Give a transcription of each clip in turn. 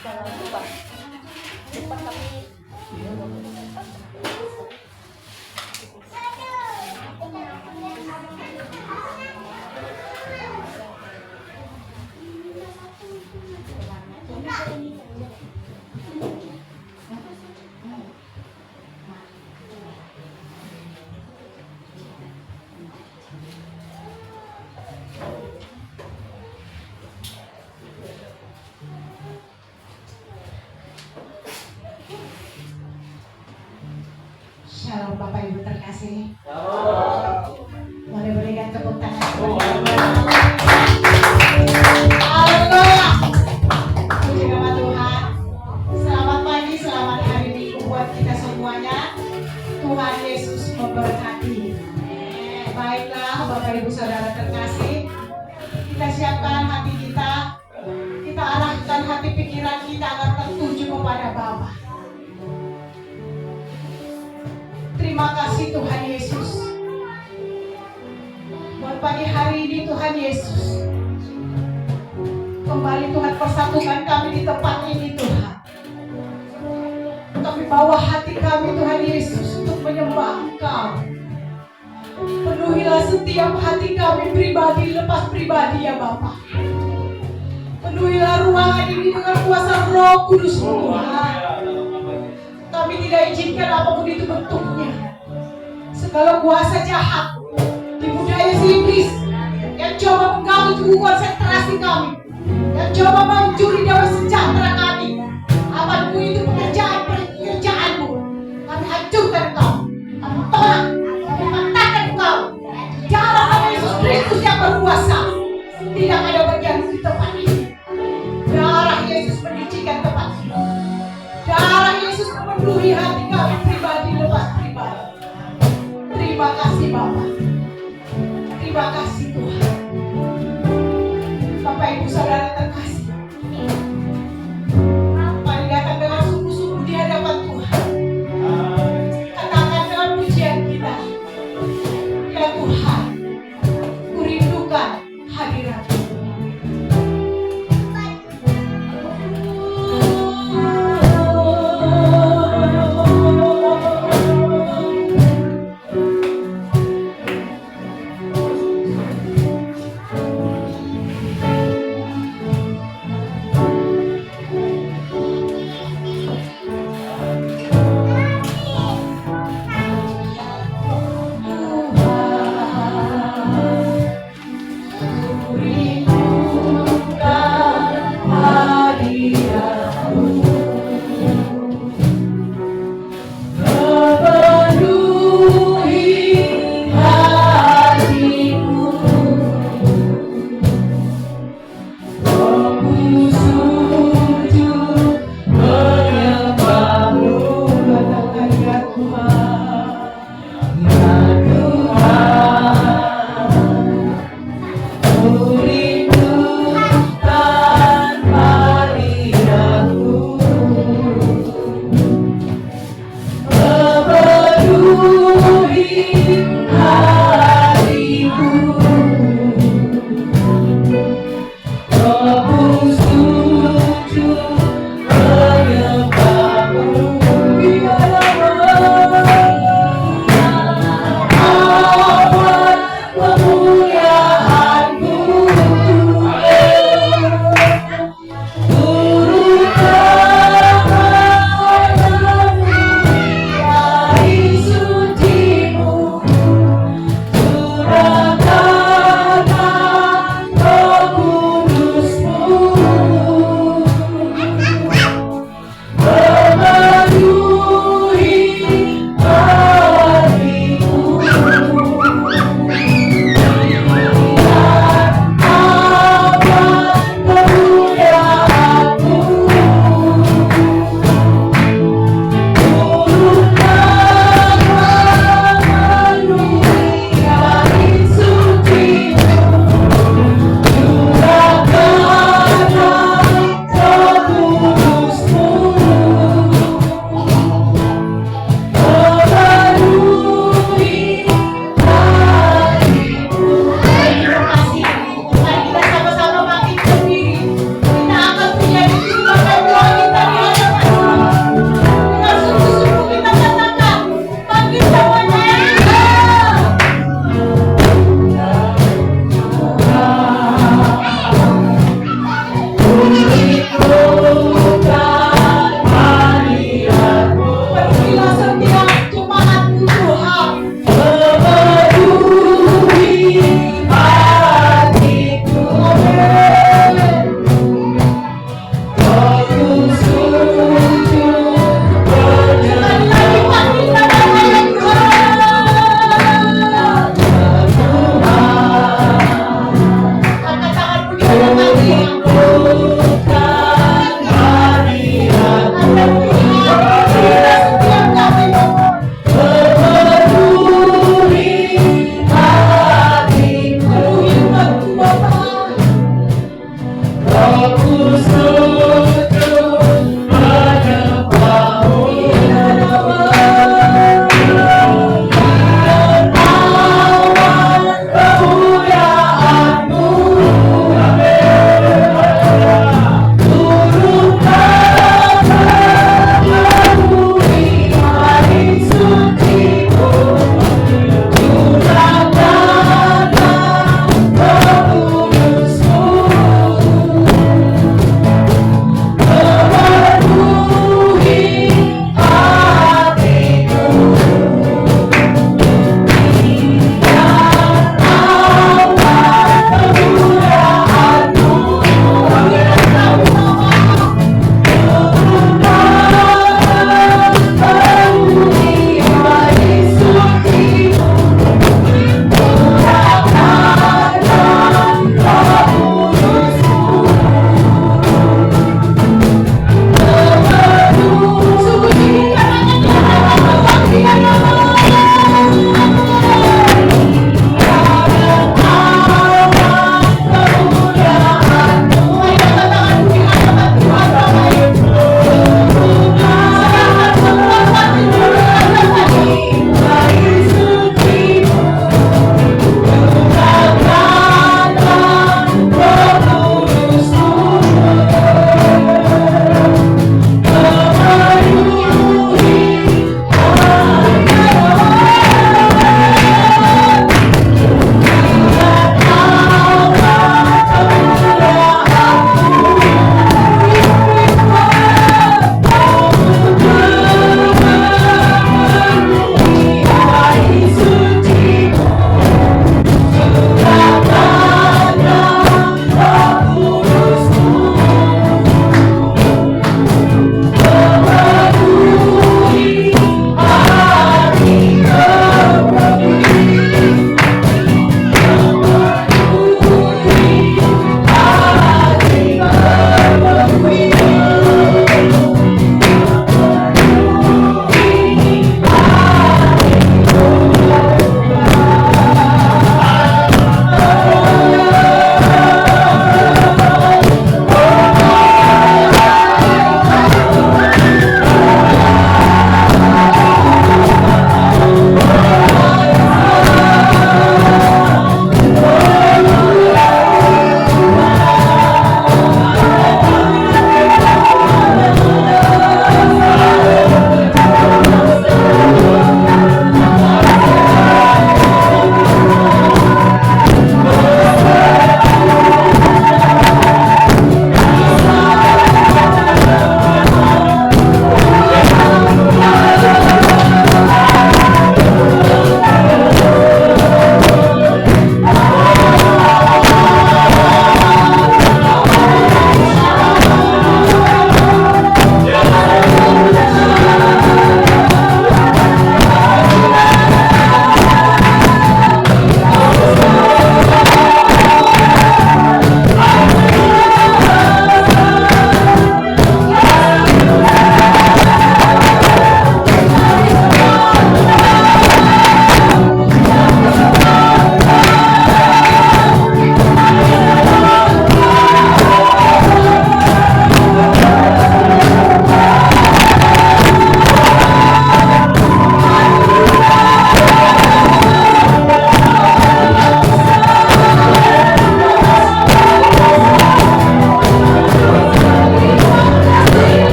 Jangan lupa. Lupa kami. Shalom Bapak Ibu terkasih. Boleh berikan tepuk tangan. Haleluya. Puji nama Tuhan. Selamat pagi, selamat hari Minggu buat kita semuanya. Tuhan Yesus memberkati. Baiklah Bapak Ibu Saudara terkasih, kita siapkan hati kita, kita arahkan hati pikiran kita agar tertuju kepada Bapa. Terima kasih Tuhan Yesus. Buat pagi hari ini Tuhan Yesus, kembali Tuhan persatukan kami di tempat ini Tuhan. Kami bawa hati kami Tuhan Yesus untuk menyembah Engkau. Penuhilah setiap hati kami pribadi lepas pribadi ya Bapa. Penuhilah ruangan ini dengan kuasa Roh Kudus Tuhan. Kami tidak izinkan apapun itu bentuknya. Segala kuasa jahat, tipu daya si iblis yang coba mengganggu tubuh konsentrasi kami, yang coba mencuri damai sejahtera kami, apapun itu pekerjaanmu, kami hancurkan kau, kami tolak, kami patahkan kau. Dalam nama Yesus Kristus yang berkuasa, tidak ada bagian di tempat ini. Darah Yesus menyucikan tempat ini. Darah Yesus memenuhi hati kami pribadi lepas pribadi. Terima kasih Bapak. Terima kasih Tuhan. Bapak Ibu Saudara terkasih, mari datang dengan sungguh-sungguh di hadapan Tuhan. Katakan dengan pujian kita, ya Tuhan, kurindukan hadirat-Mu.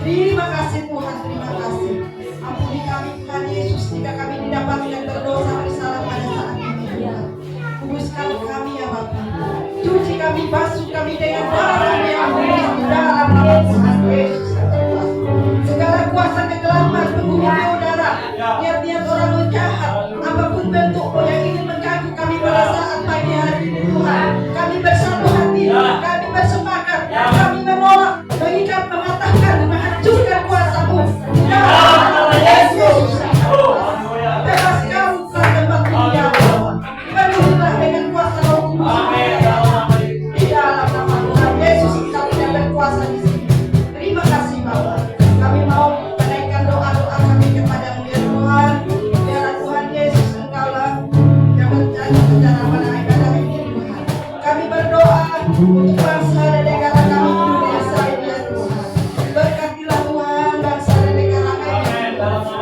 Terima kasih Tuhan, terima kasih. Ampuni kami Tuhan Yesus jika kami didapatkan berdosa bersalah pada saat ini Tuhan. Kuduskan kami ya Bapa. Cuci kami, basuh kami dengan darah yang mulus di dalam nama Tuhan Yesus. Segala kuasa kegelapan penghuni udara, niat-niat orang jahat, apapun bentuknya yang ingin mengganggu kami pada saat pagi hari ini Tuhan, kami bersatu hati, kami bersepakat, kami menolak, mengikat, mematahkan, menghancurkan kuasa-Mu di dalam nama Yesus. Bebaskan Tuhan tempat ini ya Allah. Penuhilah dengan kuasa Roh Kudus di dalam nama Tuhan Yesus. Kami yang berkuasa di sini. Terima kasih Bapa. Kami mau menaikkan doa-doa kami kepada-Mu ya Tuhan. Biarlah Tuhan Yesus Engkaulah yang berjanji secara pada ibadah ini Tuhan. Kami berdoa untuk bangsa dan negara kami Indonesia ini ya Tuhan. Berkatilah Tuhan bangsa dan negara kami.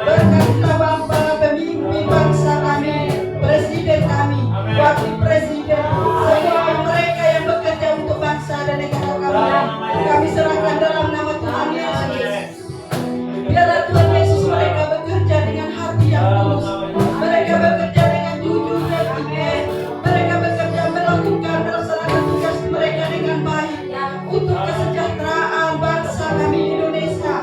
Berkatilah Bapa pemimpin bangsa kami, presiden kami, wakil presiden, semua mereka yang bekerja untuk bangsa dan negara kami. Kami serahkan dalam nama Tuhan Yesus. Biarlah Tuhan Yesus mereka bekerja dengan hati yang tulus. Mereka bekerja dengan jujur dan ikhlas. Mereka bekerja melakukan melaksanakan tugas mereka dengan baik untuk kesejahteraan bangsa kami Indonesia,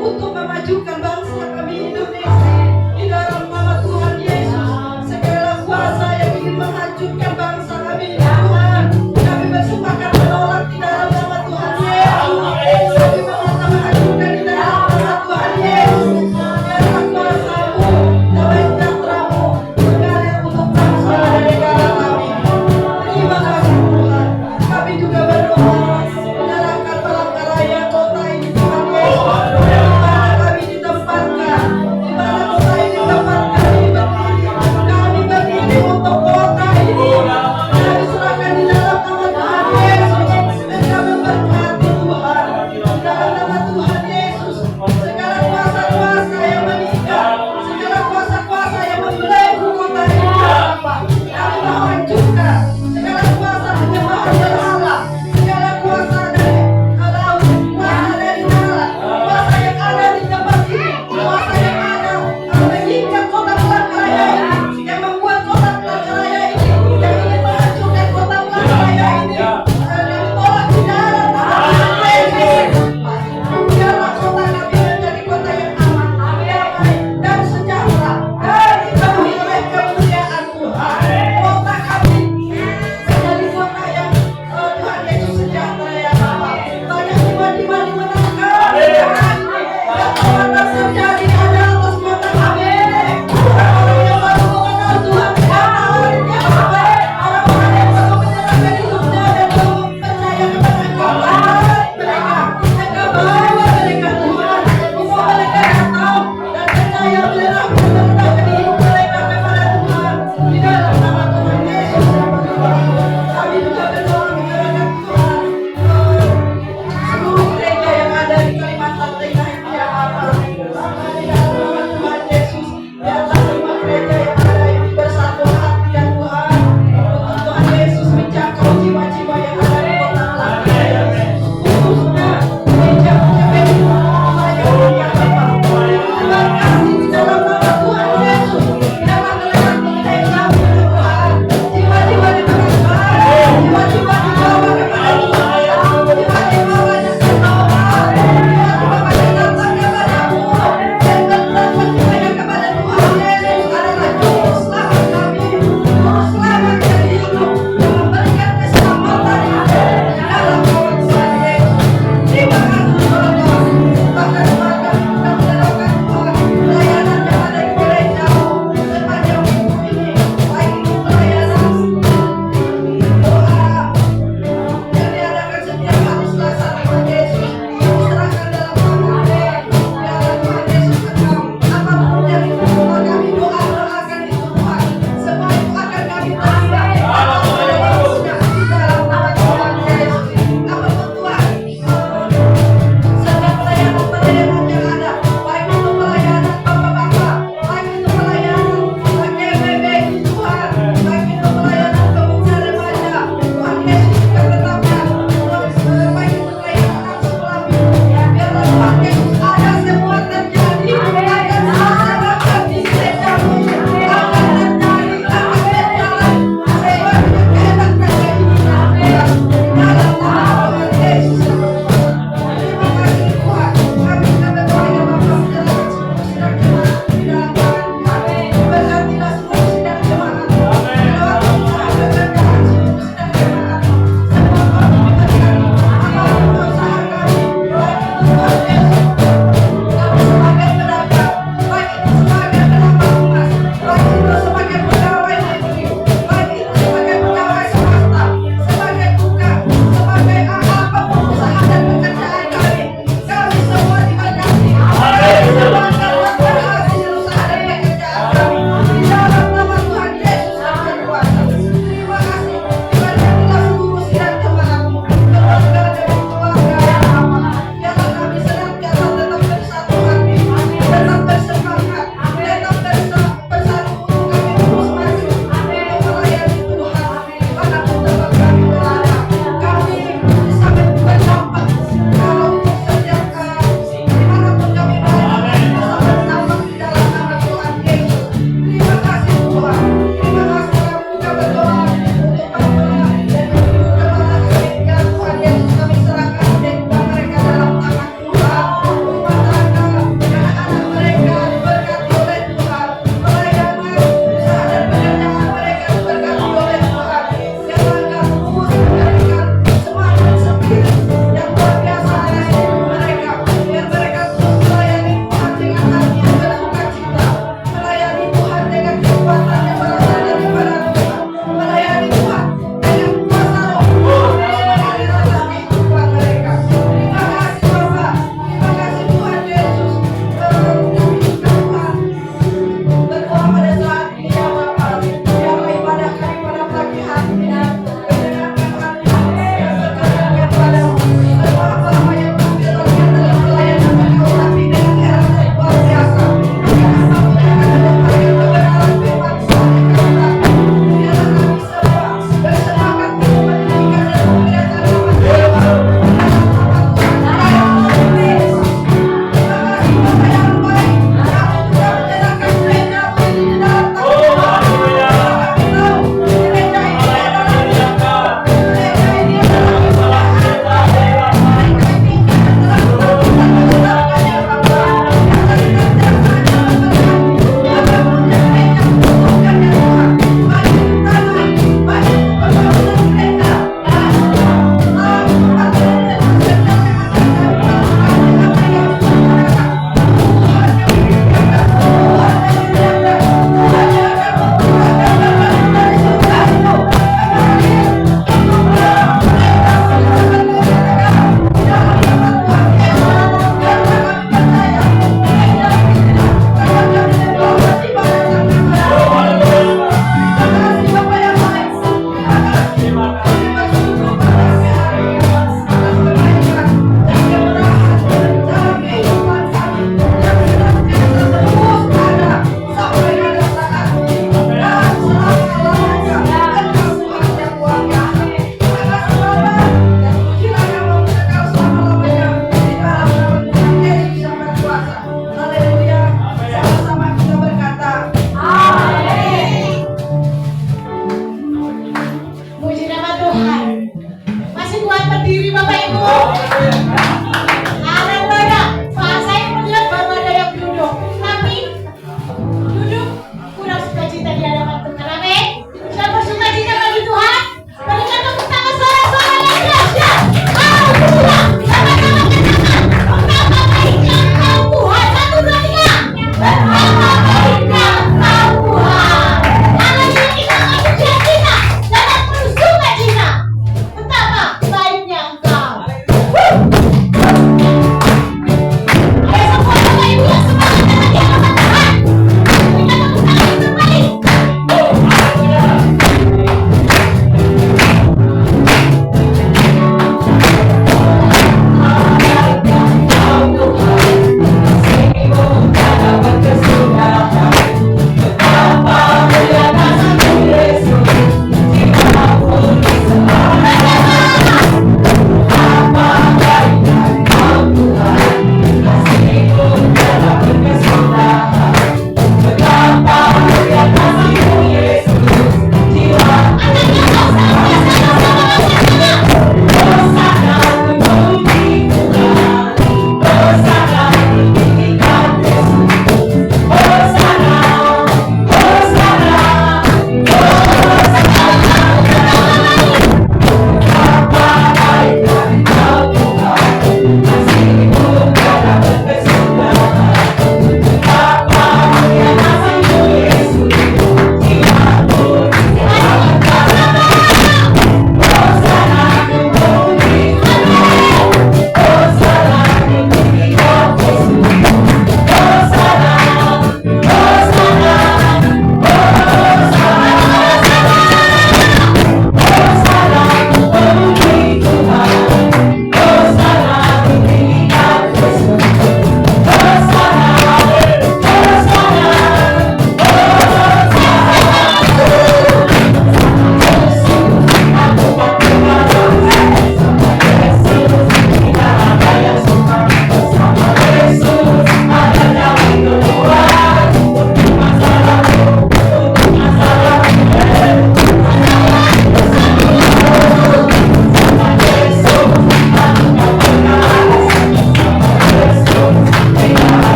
untuk memajukan bangsa kami Indonesia di dalam nama Tuhan Yesus. Segala kuasa yang ingin menghancurkan bangsa kami Tuhan, kami bersepakat menolak di dalam nama Tuhan Yesus. Kami menolak menghancurkan di dalam nama Tuhan Yesus. Biarlah kuasa-Mu, damai sejahtera-Mu mengalir untuk bangsa dan negara kami. Terima kasih Tuhan. Kami juga berdoa menyerahkan Palangkaraya kota ini Tuhan Yesus. Di mana kami ditempatkan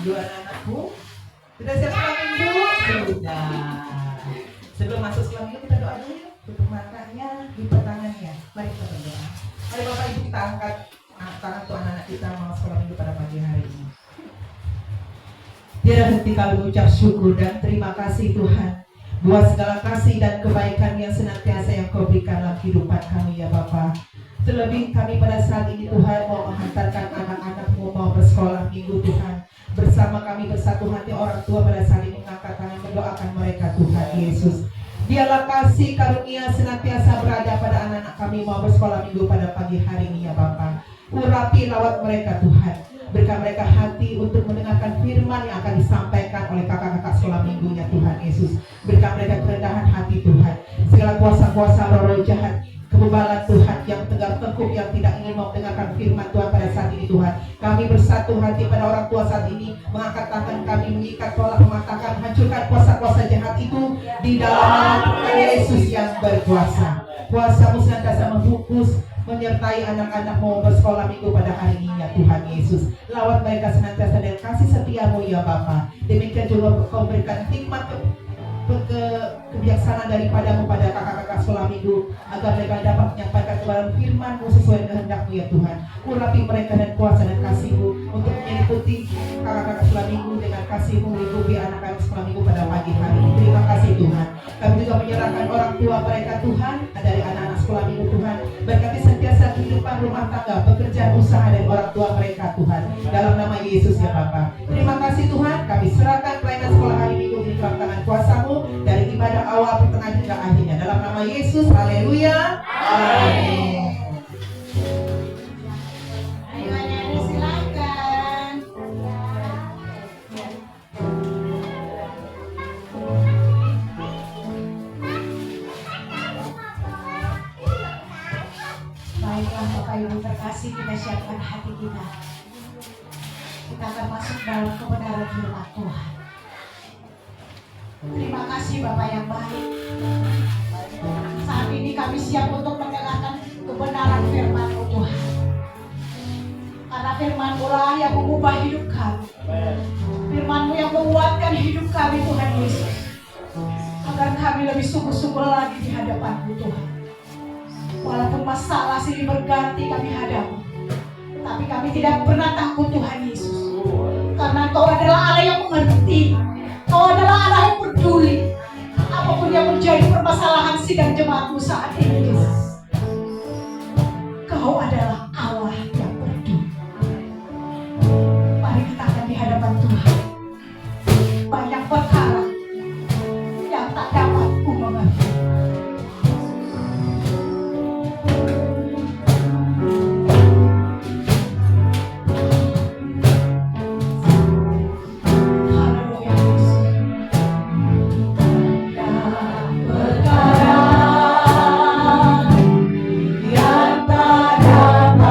minggu anak-anakku? Sudah siap sekolah minggu? Sudah. Sebelum masuk sekolah minggu kita doa dulu ya. Tutup matanya, lipat tangannya. Mari kita berdoa. Mari Bapak Ibu kita angkat tangan untuk anak-anak kita mau sekolah minggu pada pagi hari ini. Tiada henti kami mengucap syukur dan terima kasih Tuhan buat segala kasih dan kebaikan yang senantiasa yang Kau berikan dalam kehidupan kami ya Bapa. Terlebih kami pada saat ini Tuhan mau menghantarkan anak-anak-Mu mau bersekolah minggu Tuhan. Bersama kami bersatu hati orang tua pada saat ini mengangkat tangan mendoakan mereka Tuhan Yesus. Biarlah kasih karunia senantiasa berada pada anak-anak kami mau bersekolah minggu pada pagi hari ini ya Bapa. Urapi lawat mereka Tuhan. Berikan mereka hati untuk mendengarkan firman yang akan disampaikan oleh kakak-kakak sekolah minggunya Tuhan Yesus. Berikan mereka kerendahan hati Tuhan. Segala kuasa-kuasa roh-roh jahat, kebebalan Tuhan yang tegar tengkuk yang tidak ingin mau mendengarkan firman Tuhan pada saat ini Tuhan. Kami bersatu hati pada orang tua saat ini, mengangkat tangan kami, mengikat tolak, mematahkan, hancurkan kuasa-kuasa jahat itu di dalam nama Tuhan Yesus yang berkuasa. Kuasa-Mu senantiasa membungkus, menyertai anak-anak mau bersekolah minggu pada hari ini ya Tuhan Yesus. Lawat mereka senantiasa dengan kasih setia-Mu ya Bapa. Demikian juga Kau berikan hikmat kebijaksanaan daripada-Mu pada kakak-kakak sekolah minggu agar mereka dapat menyampaikan kepada firman-Mu sesuai kehendak-Mu ya Tuhan. Urapi mereka dan kuasa dan kasih-Mu untuk mengikuti kakak-kakak sekolah minggu dengan kasih-Mu mengikuti anak-anak sekolah minggu pada pagi hari ini. Terima kasih Tuhan. Kami juga menyerahkan orang tua mereka Tuhan dari anak-anak sekolah minggu Tuhan. Berkati sentiasa kehidupan rumah tangga, pekerjaan usaha dari orang tua mereka Tuhan. Dalam nama Yesus ya Bapa. Terima kasih Tuhan. Kami serahkan pelayanan sekolah hari minggu di dalam tangan kuasa-Mu dari ibadah awal pertengahan hingga akhirnya. Dalam nama Yesus. Haleluya. Amin. Ayo nyanyi silakan. Baiklah Bapak Ibu terkasih, kita siapkan hati kita. Kita akan masuk dalam kebenaran firman Tuhan. Terima kasih Bapak yang baik. Saat ini kami siap untuk mendengarkan kebenaran firman-Mu Tuhan. Karena firman-Mu lah yang mengubah hidup kami. Firman-Mu yang menguatkan hidup kami Tuhan Yesus. Agar kami lebih sungguh-sungguh lagi di hadapan-Mu Tuhan. Walaupun masalah silih berganti kami hadapi, tapi kami tidak pernah takut Tuhan Yesus. Karena Kau adalah Allah yang mengerti. Kau adalah Allah yang peduli. Apapun yang menjadi permasalahan sidang jemaat-Mu saat ini, Yesus, Kau adalah Allah yang peduli. Mari kita akan di hadapan Tuhan. Banyak perkara yang tak dapat ku mengerti. Perkara yang tak dapat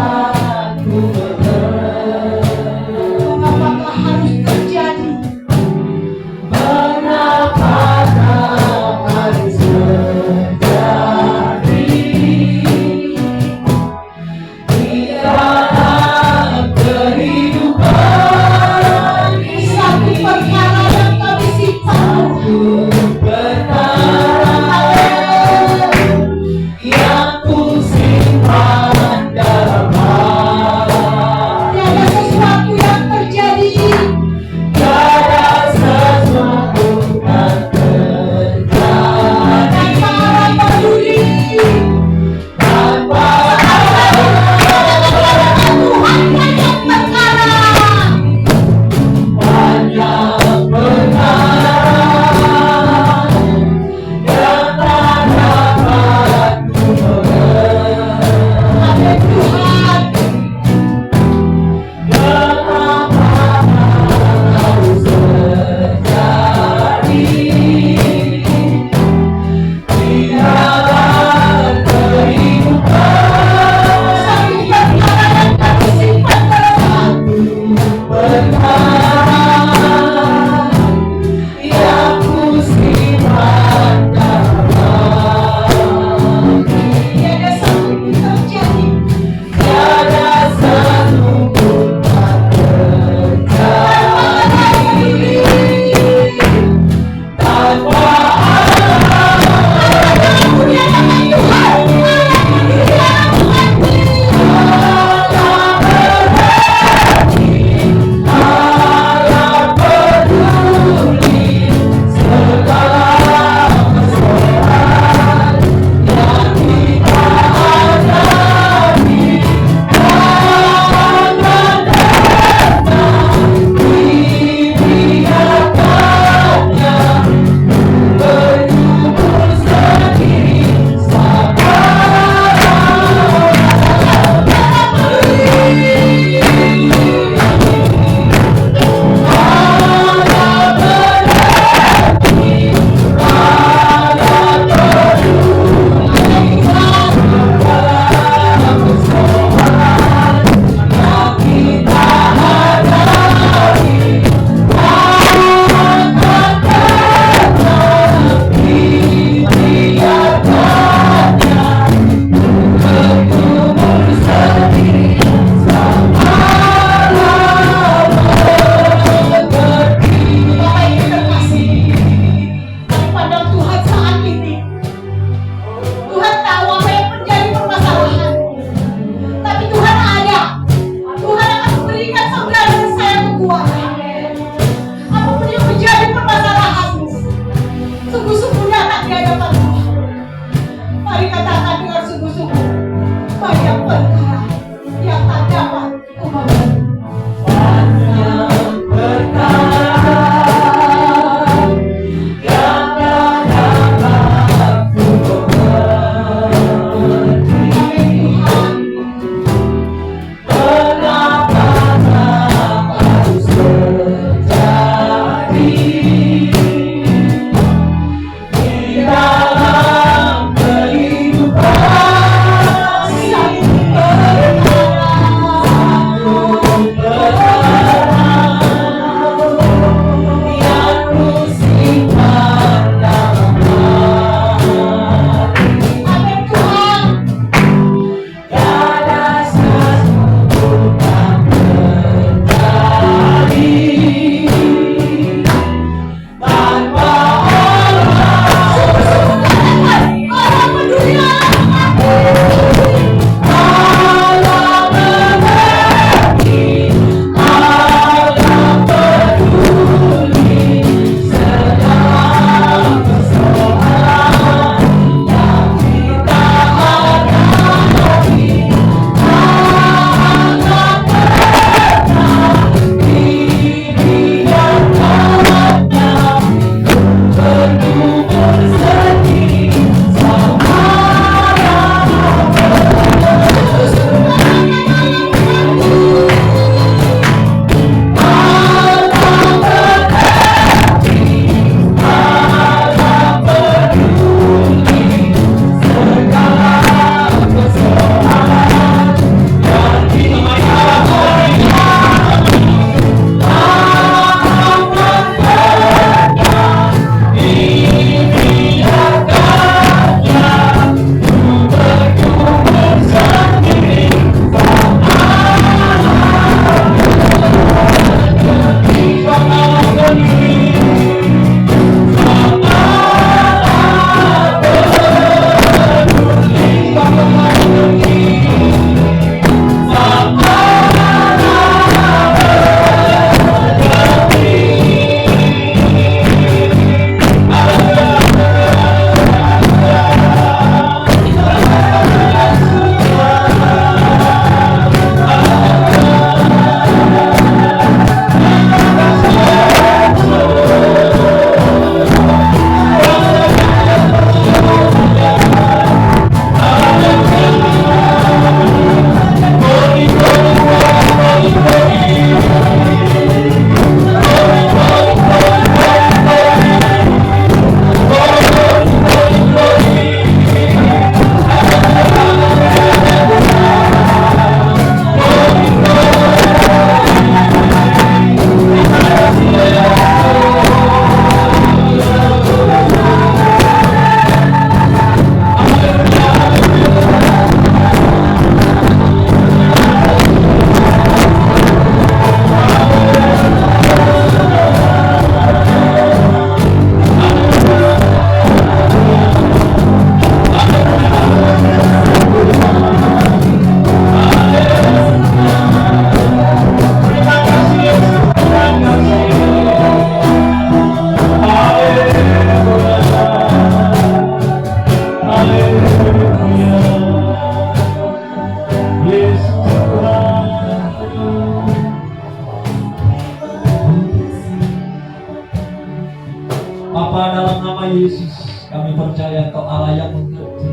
percaya Engkau Allah yang mengerti,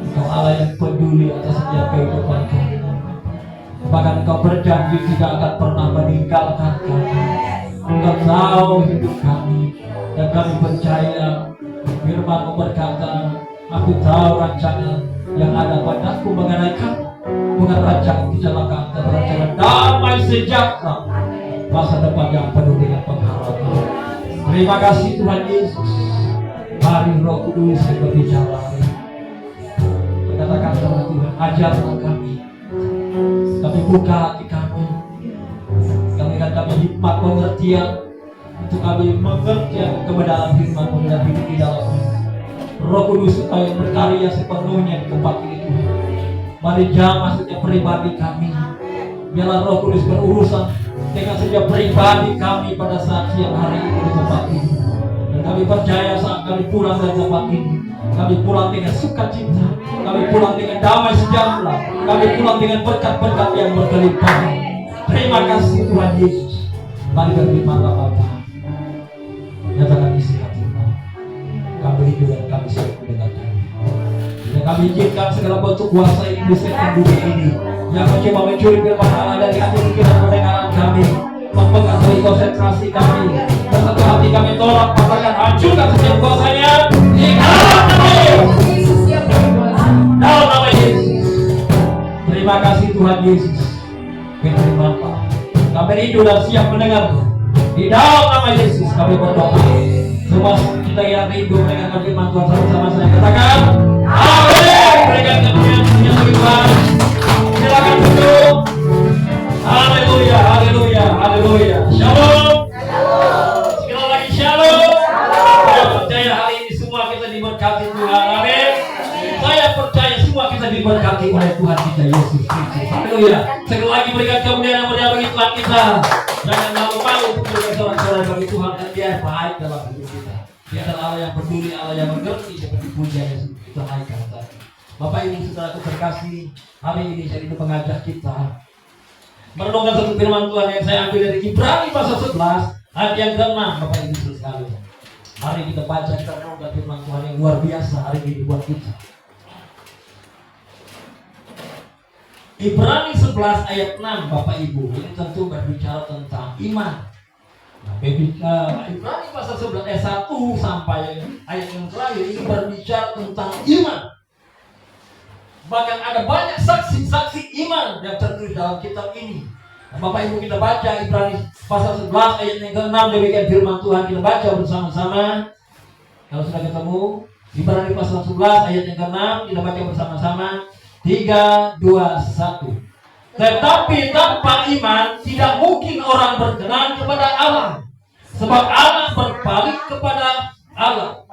Engkau Allah yang peduli atas setiap kehidupan kami. Bahkan Engkau berjanji tidak akan pernah meninggalkan kami. Engkau tahu hidup kami, dan kami percaya firman-Mu berkata, aku tahu rancangan yang ada padaku mengenai kamu, bukan rancangan kecelakaan, tapi rancangan damai sejahtera, masa depan yang penuh dengan pengharapan. Terima kasih Tuhan Yesus. Mari Roh Kudus yang berbicara hari ini. Katakan sama Tuhan, ajarlah kami. Kami buka hati kami. Kami hikmat pengertian untuk kami mengerti kebenaran firman-Mu dan hidup di dalamnya. Roh Kudus supaya berkarya sepenuhnya di tempat ini Tuhan. Mari jamah setiap pribadi kami. Biarlah Roh Kudus berurusan dengan setiap pribadi kami pada saat siang hari ini di tempat ini. Dan kami percaya saat kami pulang dari tempat ini, kami pulang dengan sukacita, kami pulang dengan damai sejahtera, kami pulang dengan berkat-berkat yang berkelimpahan. Terima kasih Tuhan Yesus. Mari berfirmanlah Bapa. Nyatakan isi hati-Mu. Kami hidup dan kami siap mendengarkan. Dan kami izinkan segala bentuk kuasa iblis setan dunia ini yang mencoba mencuri firman Allah dari hati pikiran pendengaran kami, mempengaruhi konsentrasi kami, dan satu hati kami tolak, katakan hancurkan setiap kuasanya di dalam nama Yesus. Dalam nama Yesus. Terima kasih Tuhan Yesus. Firman Bapa, kami rindu dan siap mendengar. Di dalam nama Yesus kami berdoa. Semua kita yang rindu mendengarkan firman Tuhan sama-sama saya katakan amin. Berikan kemuliaan Tuhan. Silakan duduk. Haleluya, haleluya, haleluya. Shalom. Sekali lagi shalom. Saya percaya hari ini semua kita diberkati Tuhan. Amin. Saya percaya semua kita diberkati oleh Tuhan kita Yesus Kristus. Haleluya. Sekali lagi berikan kemuliaan yang mulia bagi Tuhan kita. Jangan malu-malu untuk berikan sorak-sorai bagi Tuhan, dan Dia baik dalam hidup kita. Dia adalah Allah yang peduli, Allah yang mengerti, seperti pujian Yesus kita naikkan tadi. Bapak Ibu saudaraku terkasih, hari ini saya ingin mengajak kita merenungkan satu firman Tuhan yang saya ambil dari Ibrani pasal 11 ayat yang ke-6. Bapak Ibu sekalian, mari kita baca, kita renungkan firman Tuhan yang luar biasa hari ini buat kita. Ibrani 11 ayat 6 Bapak Ibu, ini tentu berbicara tentang iman. Nah, Ibrani pasal 11 ayat 1 sampai ayat yang terakhir ini berbicara tentang iman. Bahkan ada banyak saksi-saksi iman yang tertulis dalam kitab ini. Nah, Bapak Ibu kita baca Ibrani pasal 11 ayat yang ke-6, demikian firman Tuhan, kita baca bersama-sama. Kalau sudah ketemu Ibrani pasal 11 ayat yang ke-6, kita baca bersama-sama. 3, 2, 1. Tetapi tanpa iman tidak mungkin orang berkenan kepada Allah, sebab Allah berpaling kepada Allah.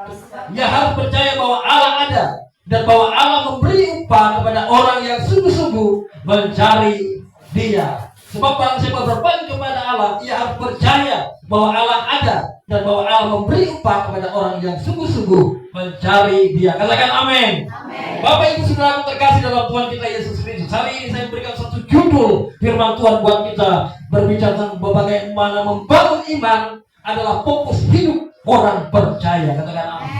Ia harus percaya bahwa Allah ada dan bahwa Allah memberi upah kepada orang yang sungguh-sungguh mencari Dia. Sebab barang siapa berpaling kepada Allah, ia harus percaya bahwa Allah ada dan bahwa Allah memberi upah kepada orang yang sungguh-sungguh mencari Dia. Katakan amin. Bapak Ibu saudara terkasih dalam Tuhan kita Yesus Kristus, hari ini saya berikan satu judul firman Tuhan buat kita, berbicara tentang bagaimana membangun iman adalah fokus hidup orang percaya. Katakan amin.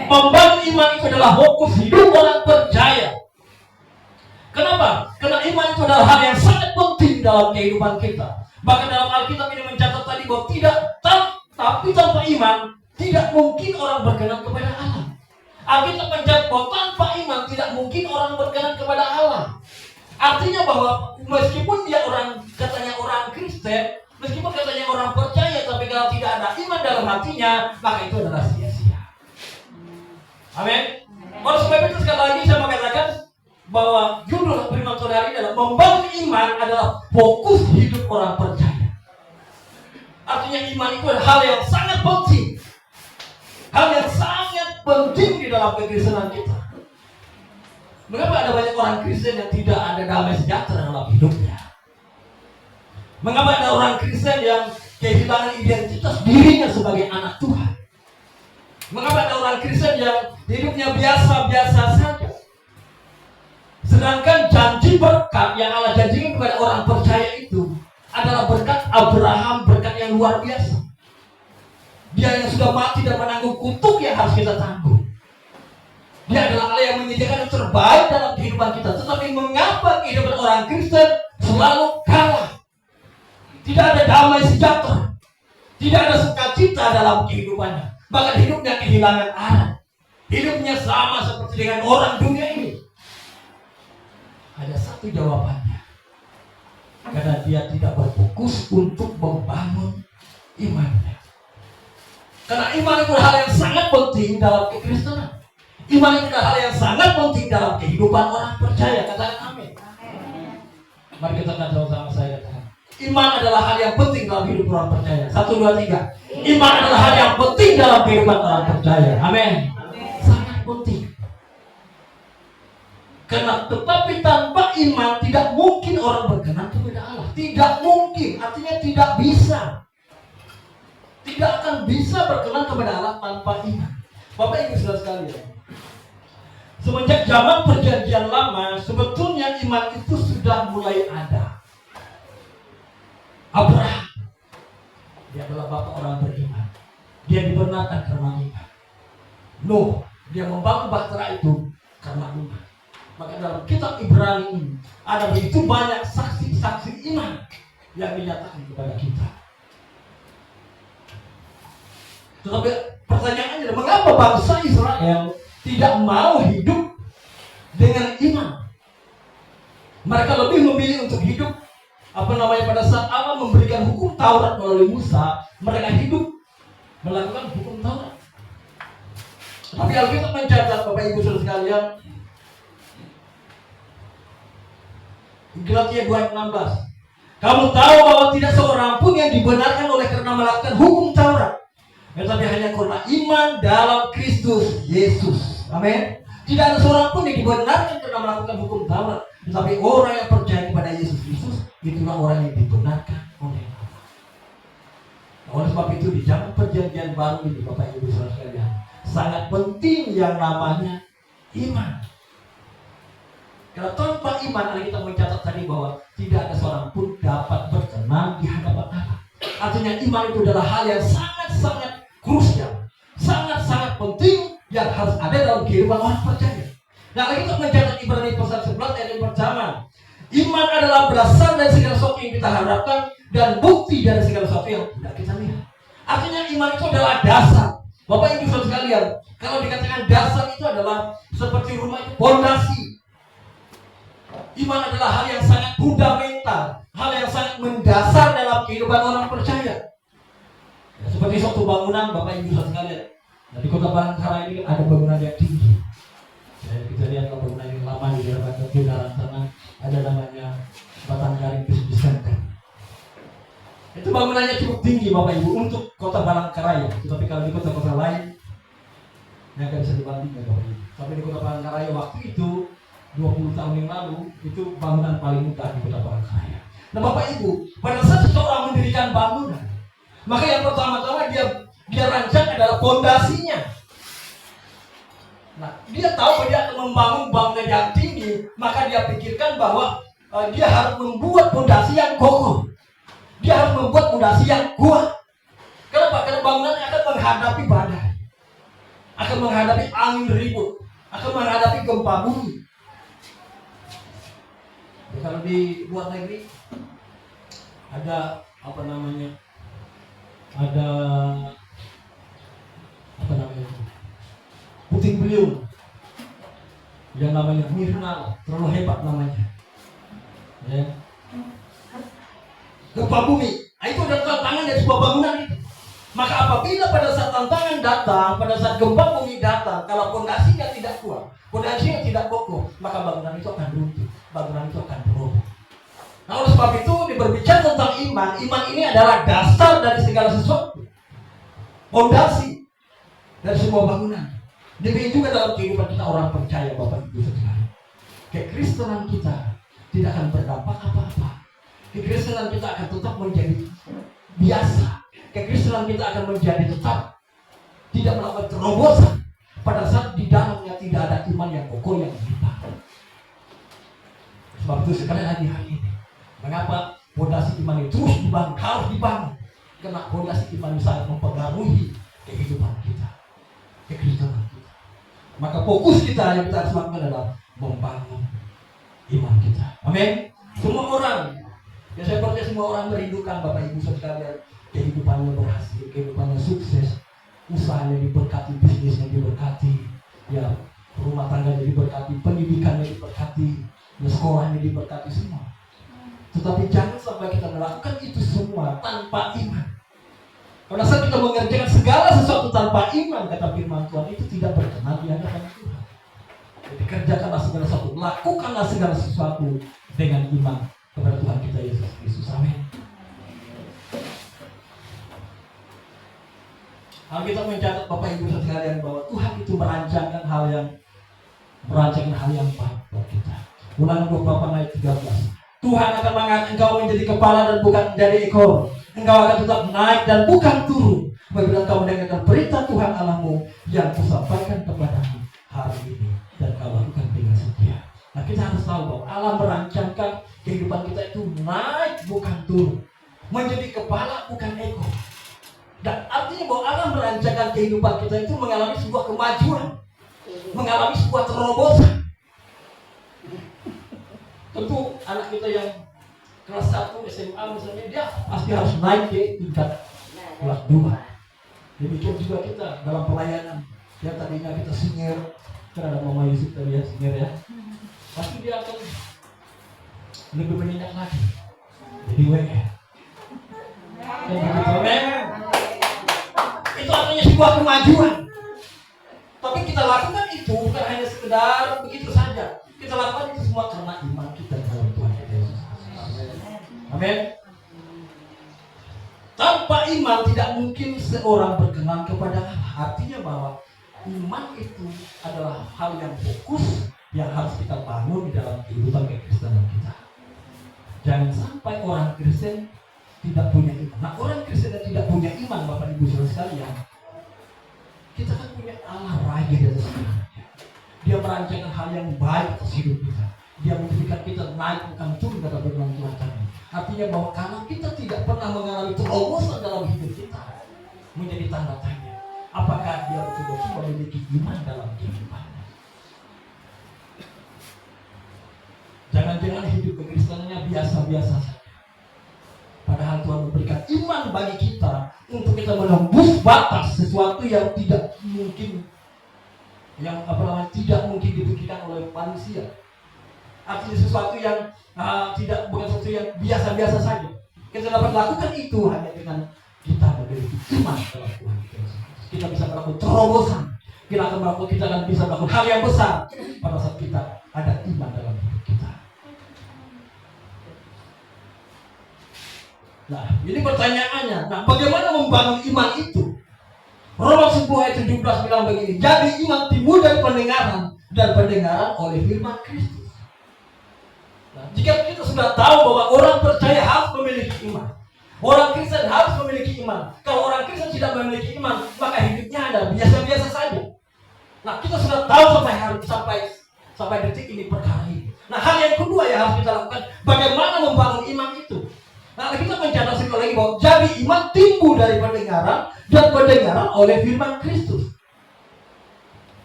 Membangun iman itu adalah fokus hidup orang percaya. Kenapa? Karena iman itu adalah hal yang sangat penting dalam kehidupan kita. Bahkan dalam Alkitab ini mencatat tadi bahwa tapi tanpa iman tidak mungkin orang berkenan kepada Allah. Alkitab mencatat bahwa tanpa iman tidak mungkin orang berkenan kepada Allah. Artinya bahwa meskipun dia katanya orang Kristen, meskipun katanya orang percaya, tapi kalau tidak ada iman dalam hatinya, maka itu adalah sia-sia. Amin. Oleh sebab itu sekali lagi saya mengatakan bahwa judul firman Tuhan hari ini adalah membangun iman adalah fokus hidup orang percaya. Artinya iman itu adalah hal yang sangat penting. Hal yang sangat penting di dalam kekristenan kita. Mengapa ada banyak orang Kristen yang tidak ada damai sejahtera dalam hidupnya? Mengapa ada orang Kristen yang kehilangan identitas dirinya sebagai anak Tuhan? Mengapa ada orang Kristen yang hidupnya biasa-biasa saja? Sedangkan janji berkat yang Allah janjikan kepada orang percaya itu adalah berkat Abraham, berkat yang luar biasa. Dia yang sudah mati dan menanggung kutuk yang harus kita tanggung. menyediakan yang terbaik dalam kehidupan kita. Tetapi mengapa kehidupan orang Kristen selalu kalah? Tidak ada damai sejahtera, tidak ada sukacita dalam kehidupannya. Bahkan hidupnya kehilangan arah. Hidupnya sama seperti dengan orang dunia ini. Ada satu jawabannya. Karena dia tidak berfokus untuk membangun imannya. Karena iman itu hal yang sangat penting dalam kekristenan. Iman itu hal yang sangat penting dalam kehidupan orang percaya. Katakan amin. Mari kita katakan sama saya. Iman adalah hal yang penting dalam hidup orang percaya. 1, 2, 3. Iman adalah hal yang penting dalam kehidupan orang percaya. Amin. Sangat penting. Karena tetapi tanpa iman tidak mungkin orang berkenan kepada Allah. Tidak mungkin, artinya tidak bisa. Tidak akan bisa berkenan kepada Allah tanpa iman. Bapak Ibu saudara sekalian, semenjak zaman perjanjian lama, sebetulnya iman itu sudah mulai ada. Abraham, dia adalah bapak orang beriman. Dia dibenarkan karena iman. Nuh, dia membangun bahtera itu karena iman. Maka dalam kitab Ibrani ini ada begitu banyak saksi-saksi iman yang dinyatakan kepada kita. Tetapi pertanyaannya, mengapa bangsa Israel tidak mau hidup dengan iman? Mereka lebih memilih untuk hidup pada saat Allah memberikan hukum Taurat melalui Musa, mereka hidup melakukan hukum Taurat. Tapi Alkitab mencatat, Bapak Ibu Saudara sekalian, Galatia 2:16, kamu tahu bahwa tidak seorang pun yang dibenarkan oleh karena melakukan hukum Taurat, tetapi hanya karena iman dalam Kristus Yesus. Amin. Tidak ada seorang pun yang dibenarkan karena melakukan hukum Taurat, tetapi orang yang percaya kepada Yesus Kristus, itulah orang yang dibenarkan oleh Allah. Oleh sebab itu di zaman perjanjian baru ini, Bapak Ibu Saudara sekalian, sangat penting yang namanya iman. Karena tanpa iman, kita mencatat tadi bahwa tidak ada seorang pun dapat berkenan di hadapan Allah. Artinya iman itu adalah hal yang sangat-sangat krusial, sangat-sangat penting yang harus ada dalam kehidupan orang percaya. Nah, kita mencatat Ibrani pasal 11 ayat yang pertama. Iman adalah berasal dari segala sesuatu yang kita harapkan dan bukti dari segala sesuatu yang tidak kita lihat. Artinya iman itu adalah dasar. Bapak Ibu Saudara sekalian, kalau dikatakan dasar itu adalah seperti rumah itu fondasi. Iman adalah hal yang sangat fundamental, hal yang sangat mendasar dalam kehidupan orang percaya. Ya, seperti suatu bangunan, Bapak Ibu Saudara sekalian. Nah, di Kota Palangkaraya ini ada bangunan yang tinggi. Ya, kita lihat bangunan yang lama di daerah Bundaran sana, ada namanya Batanggaring Business Center. Itu bangunannya cukup tinggi, Bapak Ibu, untuk Kota Palangkaraya. Tetapi kalau di kota-kota lain, yang nggak bisa dibandingkan, Bapak Ibu. Tapi di Kota Palangkaraya waktu itu 20 tahun yang lalu, itu bangunan paling mudah di Kota Palangkaraya. Nah, Bapak Ibu, pada saat seseorang mendirikan bangunan, maka yang pertama-tama dia rancang adalah fondasinya. Nah, dia tahu bahwa dia akan membangun bangunan yang tinggi, maka dia pikirkan bahwa dia harus membuat fondasi yang kokoh. Dia harus membuat fondasi yang kuat. Kenapa? Karena bangunan akan menghadapi badai, akan menghadapi angin ribut, akan menghadapi gempa bumi. Ya, kalau di luar negeri ada puting beliung yang namanya Mirna, terlalu hebat namanya. Ya. Gempa bumi, itu adalah tantangan dari sebuah bangunan itu. Maka apabila pada saat tantangan datang, pada saat gempa bumi datang, kalau fondasinya tidak kuat, fondasinya tidak kokoh, maka bangunan itu akan runtuh, bangunan itu akan roboh. Nah, oleh sebab itu berbicara tentang iman, iman ini adalah dasar dari segala sesuatu, fondasi dari sebuah bangunan. Demikian juga dalam kehidupan kita orang percaya, Bapak Ibu sekalian. Kekristenan kita tidak akan berdampak apa-apa. Kekristenan kita akan tetap menjadi biasa. Kekristenan kita akan menjadi tetap tidak melakukan terobosan pada saat di dalamnya tidak ada iman yang kokoh yang dibangun. Sebab itu sekali lagi hari ini, mengapa fondasi iman itu terus dibangun, harus dibangun? Karena fondasi iman sangat mempengaruhi kehidupan kita, kekristenan kita. Maka fokus kita yang kita harus lakukan adalah membangun iman kita. Amin. Semua orang, ya saya percaya semua orang merindukan Bapak Ibu sekalian kehidupannya berhasil, kehidupannya sukses, usahanya diberkati, bisnisnya diberkati, ya rumah tangganya diberkati, pendidikannya diberkati, ya, sekolahnya diberkati semua. Tetapi jangan sampai kita melakukan itu semua tanpa iman. Karena saat kita mengerjakan segala sesuatu tanpa iman, kata firman Tuhan, itu tidak berkenan di hadapan Tuhan. Jadi kerjakanlah segala sesuatu, lakukanlah segala sesuatu dengan iman kepada Tuhan kita Yesus Kristus. Amin. Alkitab mencatat Bapak Ibu sekalian bahwa Tuhan itu merancangkan hal yang baik buat kita. Ulangan 28 ayat 13. Tuhan akan mengangkat engkau menjadi kepala dan bukan menjadi ekor. Engkau akan tetap naik dan bukan turun. Apabila engkau mendengarkan berita Tuhan Allahmu yang kusampaikan kepadamu hari ini dan kau lakukan dengan setia. Nah, kita harus tahu bahwa Allah merancangkan kehidupan kita itu naik bukan turun, menjadi kepala bukan ekor. Dan artinya bahwa Allah merancangkan kehidupan kita itu mengalami sebuah kemajuan, mengalami sebuah terobosan. Tentu anak kita yang kelas 1 SMA misalnya, dia pasti harus naik ke tingkat kelas 2. Demikian juga kita dalam pelayanan. Yang tadinya kita senior, kan ada Mama Yusuf tadi ya, senior ya. Pasti dia akan lebih meningkat lagi, jadi WR. Itu artinya sebuah kemajuan. Tapi kita lakukan itu bukan hanya sekedar begitu saja. Kita lakukan itu semua karena iman kita dalam Tuhan kita Yesus. Amin. Tanpa iman tidak mungkin seorang berkenan kepada Allah. Artinya bahwa iman itu adalah hal yang fokus yang harus kita bangun di dalam kehidupan kekristenan kita. Jangan sampai orang Kristen tidak punya iman. Nah, orang Kristen yang tidak punya iman, Bapak Ibu Saudara sekalian, kita kan punya Allah Raja di atas segalanya. Dia merancangkan hal yang baik atas hidup kita. Dia menjadikan kita naik bukan turun, kata firman Tuhan tadi. Artinya bahwa kalau kita tidak pernah mengalami terobosan dalam hidup kita, menjadi tanda tanya, apakah dia betul-betul memiliki iman dalam kehidupannya? Jangan-jangan hidup kekristenannya biasa-biasa saja. Padahal Tuhan memberikan iman bagi kita untuk kita menembus batas sesuatu yang tidak mungkin, tidak mungkin dipikirkan oleh manusia. Artinya sesuatu yang bukan sesuatu yang biasa-biasa saja. Kita dapat lakukan itu hanya dengan kita memiliki iman dalam Tuhan kita. Kita bisa melakukan terobosan. Kita akan bisa melakukan hal yang besar pada saat kita ada iman dalam hidup kita. Nah, ini pertanyaannya. Nah, bagaimana membangun iman itu? Roma 10 ayat 17 bilang begini. Jadi iman timbul dari pendengaran, dan pendengaran oleh firman Kristus. Nah, jika kita sudah tahu bahwa orang percaya harus memiliki iman, orang Kristen harus memiliki iman. Kalau orang Kristen tidak memiliki iman, maka hidupnya ada biasa-biasa saja. Nah, kita sudah tahu sampai detik ini perkara ini. Nah, hal yang kedua yang harus kita lakukan, bagaimana membangun iman itu? Nah, kita mencatat sekali lagi bahwa jadi iman timbul dari pendengaran, dan pendengaran oleh firman Kristus.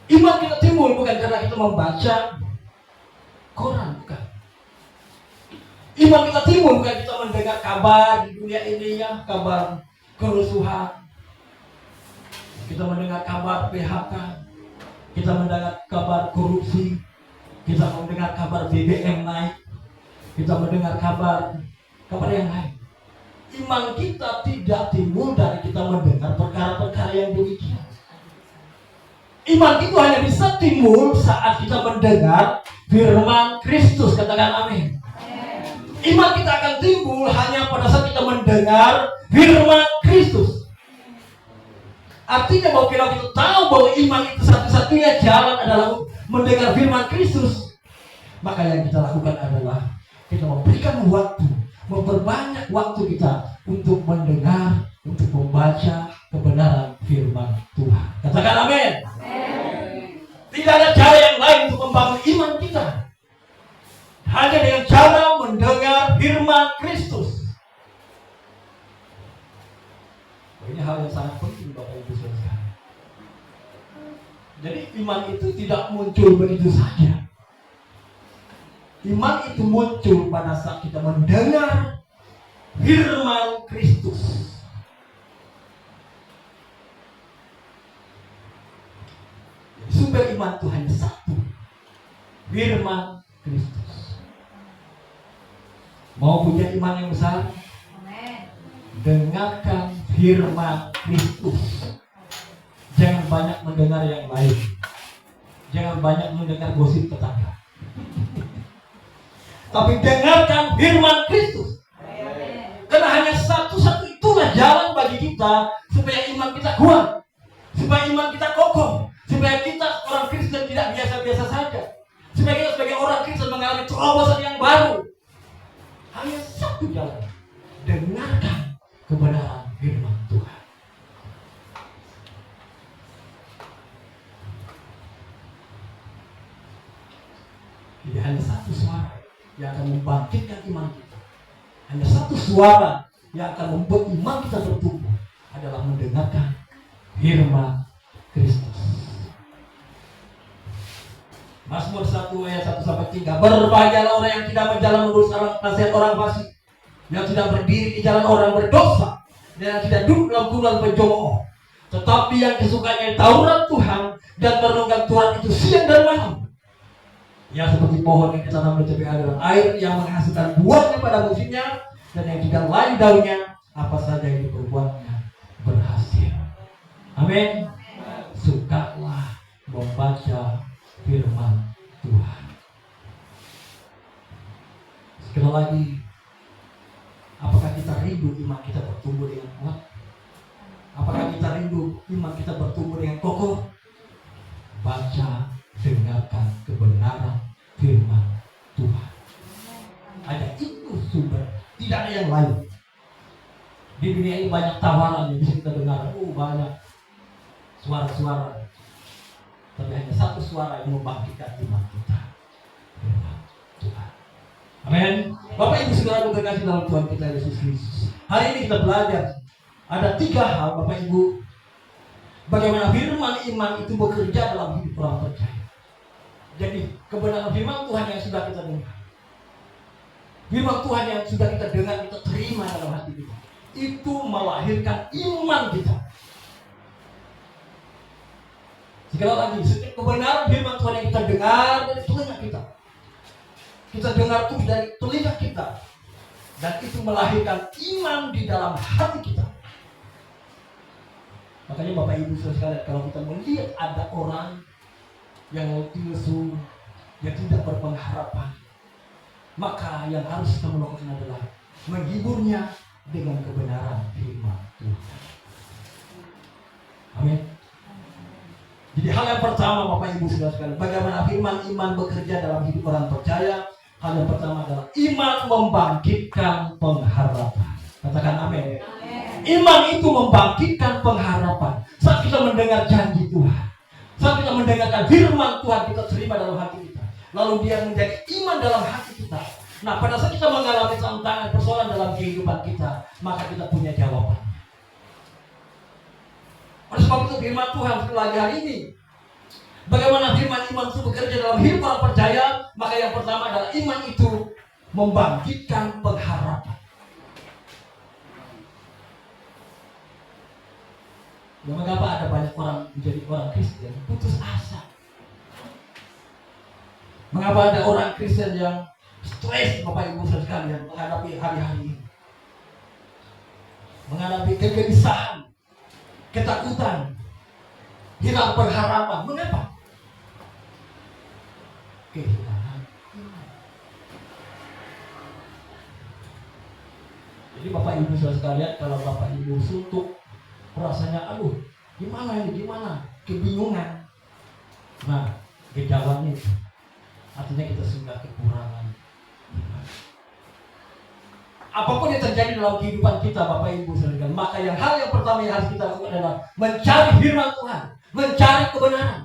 Iman kita timbul bukan karena kita membaca koran, bukan. Iman kita timbul bukan kita mendengar kabar di dunia ini ya, kabar kerusuhan. Kita mendengar kabar PHK, kita mendengar kabar korupsi, kita mendengar kabar BBM naik, kita mendengar kabar yang lain. Iman kita tidak timbul dari kita mendengar perkara-perkara yang demikian. Iman itu hanya bisa timbul saat kita mendengar firman Kristus. Katakan amin. Iman kita akan timbul hanya pada saat kita mendengar firman Kristus. Artinya bahwa kita tahu bahwa iman itu satu-satunya jalan adalah mendengar firman Kristus, maka yang kita lakukan adalah kita memberikan waktu, memperbanyak waktu kita untuk mendengar, untuk membaca kebenaran firman Tuhan. Katakan amin. Tidak ada cara yang lain untuk membangun iman kita, hanya dengan cara mendengar firman Kristus. Ini hal yang sangat penting Bapak Ibu sekalian. Jadi iman itu tidak muncul begitu saja. Iman itu muncul pada saat kita mendengar firman Kristus. Sumber iman itu hanya satu, firman Kristus. Mau punya iman yang besar? Dengarkan firman Kristus. Jangan banyak mendengar yang lain. Jangan banyak mendengar gosip tetangga. Tapi dengarkan firman Kristus. Karena hanya satu-satu itulah jalan bagi kita supaya iman kita kuat, supaya iman kita kokoh, supaya kita orang Kristen tidak biasa-biasa saja, supaya kita sebagai orang Kristen mengalami terobosan yang baru. Hanya satu jalan. Dengarkan kebenaran firman Tuhan. Jadi hanya satu suara yang akan membangkitkan iman kita. Hanya satu suara yang akan membuat iman kita bertumbuh adalah mendengarkan firman Kristus. Mazmur 1 ayat 1-3. Berbahagialah orang yang tidak berjalan menurut nasihat orang fasik, yang tidak berdiri di jalan orang berdosa, dan yang tidak duduk dalam kumpulan pencemooh, tetapi yang disukainya Taurat Tuhan dan merenungkan Tuhan itu siang dan malam. Ya, seperti pohon yang ditanam di tepi aliran air, yang menghasilkan buahnya pada musimnya, dan yang tidak layu daunnya, apa saja yang diperbuatnya berhasil. Amin. Sukalah membaca firman Tuhan. Sekali lagi, apakah kita rindu iman kita bertumbuh dengan kuat? Apakah kita rindu iman kita bertumbuh dengan kokoh? Baca, dengarkan kebenaran firman Tuhan. Ada itu sumber, tidak ada yang lain. Di dunia ini banyak tawaran yang bisa kita dengar. Banyak suara-suara, tapi hanya satu suara yang membangkitkan iman kita, firman Tuhan. Amin. Bapak Ibu Saudara terkasih dalam Tuhan kita Yesus Kristus, hari ini kita belajar ada 3 hal, Bapak Ibu, bagaimana firman iman itu bekerja dalam hidup orang percaya. Jadi kebenaran firman Tuhan yang sudah kita dengar, firman Tuhan yang sudah kita dengar, kita terima dalam hati kita, itu melahirkan iman kita. Sekali lagi, setiap kebenaran firman Tuhan yang kita dengar dari telinga kita, kita dengar tuh dari telinga kita, dan itu melahirkan iman di dalam hati kita. Makanya Bapak Ibu sekalian, kalau kita melihat ada orang yang lesu, yang tidak berpengharapan, maka yang harus kita melakukan adalah menghiburnya dengan kebenaran firman Tuhan. Amin. Jadi hal yang pertama Bapak Ibu sekalian, bagaimana firman iman bekerja dalam hidup orang percaya? Hal yang pertama adalah iman membangkitkan pengharapan. Katakan amin. Iman itu membangkitkan pengharapan. Saat kita mendengar janji Tuhan, saat kita mendengarkan firman Tuhan, kita terima dalam hati kita, lalu dia menjadi iman dalam hati kita. Nah, pada saat kita mengalami tantangan, persoalan dalam kehidupan kita, maka kita punya jawaban. Oleh sebab itu firman Tuhan sekali lagi hari ini, bagaimana firman iman itu bekerja dalam hidup orang percaya? Maka yang pertama adalah iman itu membangkitkan pengharapan. Ya, mengapa ada banyak orang menjadi orang Kristen putus asa? Mengapa ada orang Kristen yang stres, Bapak Ibu sekalian, menghadapi hari-hari ini, menghadapi kegelisahan, ketakutan, hilang pengharapan? Mengapa? Kehilangan iman. Jadi Bapak Ibu sekalian, kalau Bapak Ibu suntuk, rasanya aduh, gimana ini, gimana, kebingungan. Nah, gejalanya itu artinya kita sudah kekurangan iman. Apapun yang terjadi dalam kehidupan kita, Bapak Ibu sekalian, maka hal yang pertama yang harus kita lakukan adalah mencari firman Tuhan, mencari kebenaran.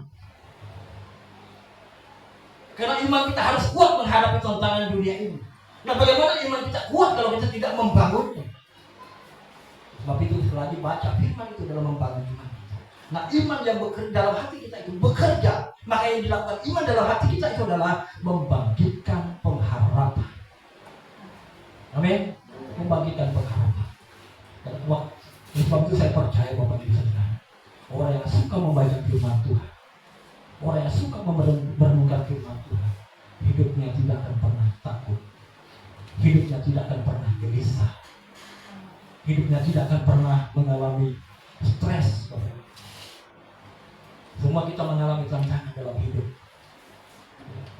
Karena iman kita harus kuat menghadapi tantangan dunia ini. Nah, bagaimana iman kita kuat kalau kita tidak membangunnya? Sebab itu lagi baca firman itu dalam membangun iman kita. Nah, iman yang bekerja dalam hati kita itu bekerja. Maka yang dilakukan iman dalam hati kita itu adalah membangkitkan pengharapan. Amin. Membangkitkan pengharapan. Dan sebab itu saya percaya Bapak Ibu Saudara, orang yang suka membaca firman Tuhan, orang yang suka merenungkan firman Tuhan, hidupnya tidak akan pernah takut, hidupnya tidak akan pernah gelisah, hidupnya tidak akan pernah mengalami stres. Semua kita mengalami tantangan dalam hidup,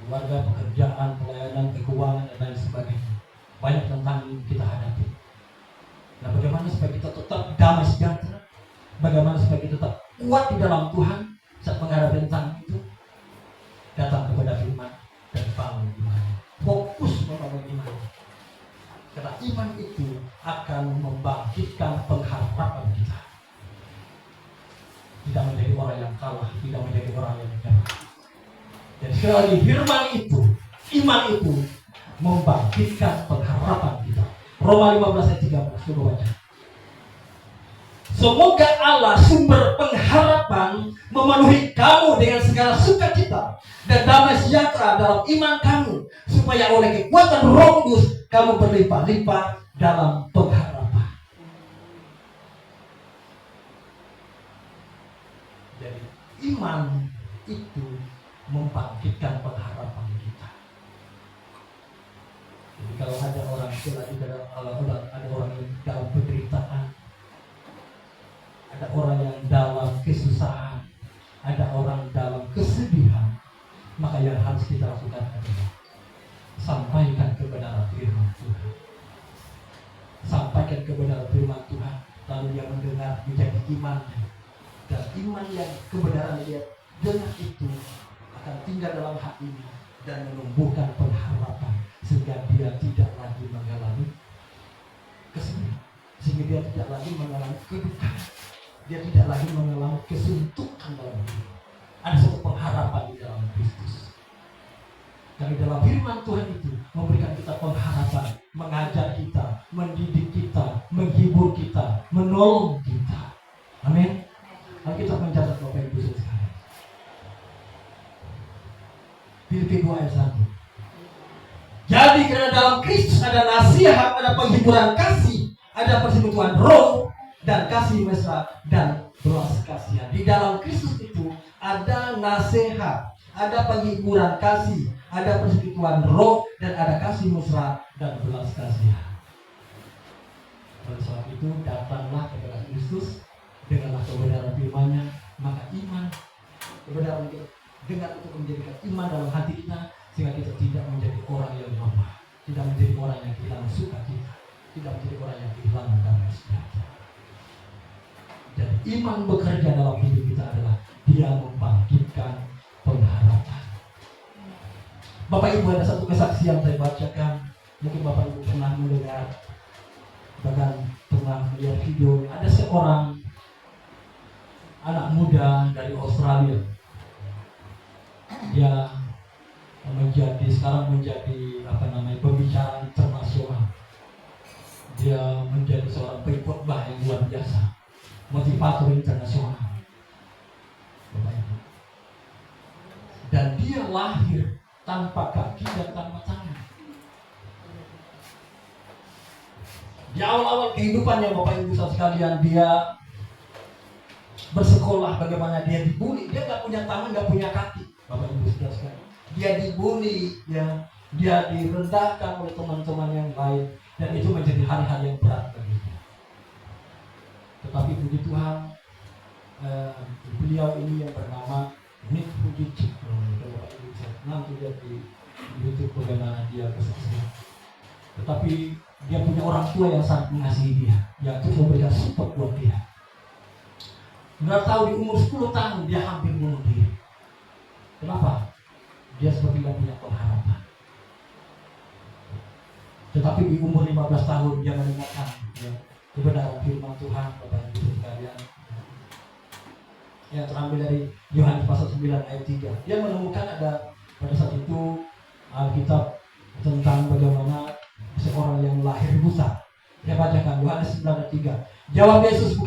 keluarga, pekerjaan, pelayanan, keuangan, dan lain sebagainya. Banyak tantangan yang kita hadapi. Nah, bagaimana supaya kita tetap damai sejahtera? Bagaimana supaya kita tetap kuat di dalam Tuhan saat menghadapi tantangan itu? Datang kepada firman dan bangun iman. Fokus membangun iman. Karena iman itu akan membangkitkan pengharapan kita. Tidak menjadi orang yang kalah, tidak menjadi orang yang menyerah. Dan sekali lagi firman itu, iman itu membangkitkan pengharapan kita. Roma 15 ayat 13, coba baca. Semoga Allah sumber pengharapan memenuhi kamu dengan segala sukacita dan damai sejahtera dalam iman kamu, supaya oleh kekuatan Roh Kudus kamu berlimpah-limpah dalam pengharapan. Jadi iman itu membangkitkan pengharapan kita. Jadi kalau ada orang ada orang yang dalam penderitaan, ada orang yang dalam kesusahan, ada orang dalam kesedihan, maka yang harus kita lakukan adalah sampaikan kebenaran firman Tuhan. Sampaikan kebenaran firman Tuhan, lalu dia mendengar, menjadi imannya. Dan iman yang kebenaran dia dengar itu akan tinggal dalam hatinya dan menumbuhkan pengharapan, sehingga dia tidak lagi mengalami kesedihan, sehingga dia tidak lagi mengalami kedukaan, dia tidak lagi mengalami kesuntukan dalam hidup. Ada satu pengharapan di dalam Kristus. Dan di dalam firman Tuhan itu memberikan kita pengharapan, mengajar kita, mendidik kita, menghibur kita, menolong kita. Amin. Alkitab mencatat Bapak Ibu sekalian. Filipi 2 ayat 1. Jadi karena dalam Kristus ada nasihat, ada penghiburan kasih, ada persekutuan roh dan kasih mesra dan belas kasihan. Di dalam Kristus itu ada nasihat, ada penghiburan kasih, ada persekutuan roh dan ada kasih mesra dan belas kasihan. Oleh sebab itu datanglah kepada Kristus, dengarlah kebenaran firman-Nya, maka iman kebenaran kita dengar untuk menjadikan iman dalam hati kita, sehingga kita tidak menjadi orang yang lemah, tidak menjadi orang yang kehilangan sukacita, tidak menjadi orang yang kehilangan damai sejahtera. Dan iman bekerja dalam hidup kita adalah dia membangkitkan pengharapan. Bapak Ibu, ada satu kesaksian saya bacakan. Mungkin Bapak Ibu pernah mendengar, bahkan pernah melihat video. Ada seorang anak muda dari Australia. Dia sekarang menjadi pembicara internasional. Dia menjadi seorang pengkhotbah yang luar biasa, motivator internasional. Dan dia lahir tanpa kaki dan tanpa tangan. Di awal-awal kehidupannya Bapak Ibu sekalian, dia bersekolah, bagaimana dia dibully. Dia nggak punya tangan, nggak punya kaki. Bapak Ibu sekalian, dia dibully, ya, dia direndahkan oleh teman-teman yang lain, dan itu menjadi hal-hal yang berat bagi dia. Tetapi puji Tuhan, beliau ini yang bernama Nick Vujicic. Bapak Ibu nanti lihat di YouTube bagaimana dia kesaksian. Tetapi dia punya orang tua yang sangat mengasihi dia, yang terus memberikan support buat dia. Nggak tahu di umur 10 tahun dia hampir bunuh diri. Kenapa? Dia seperti tidak punya pengharapan. Tetapi di umur 15 tahun dia mendengarkan kebenaran firman Tuhan, Bapak Ibu sekalian, yang terambil dari Yohanes pasal 9 ayat 3. Dia menemukan ada pada saat itu Alkitab tentang bagaimana seorang yang lahir buta. Dia bacakan Yohanes 9 ayat 3. Jawab Yesus,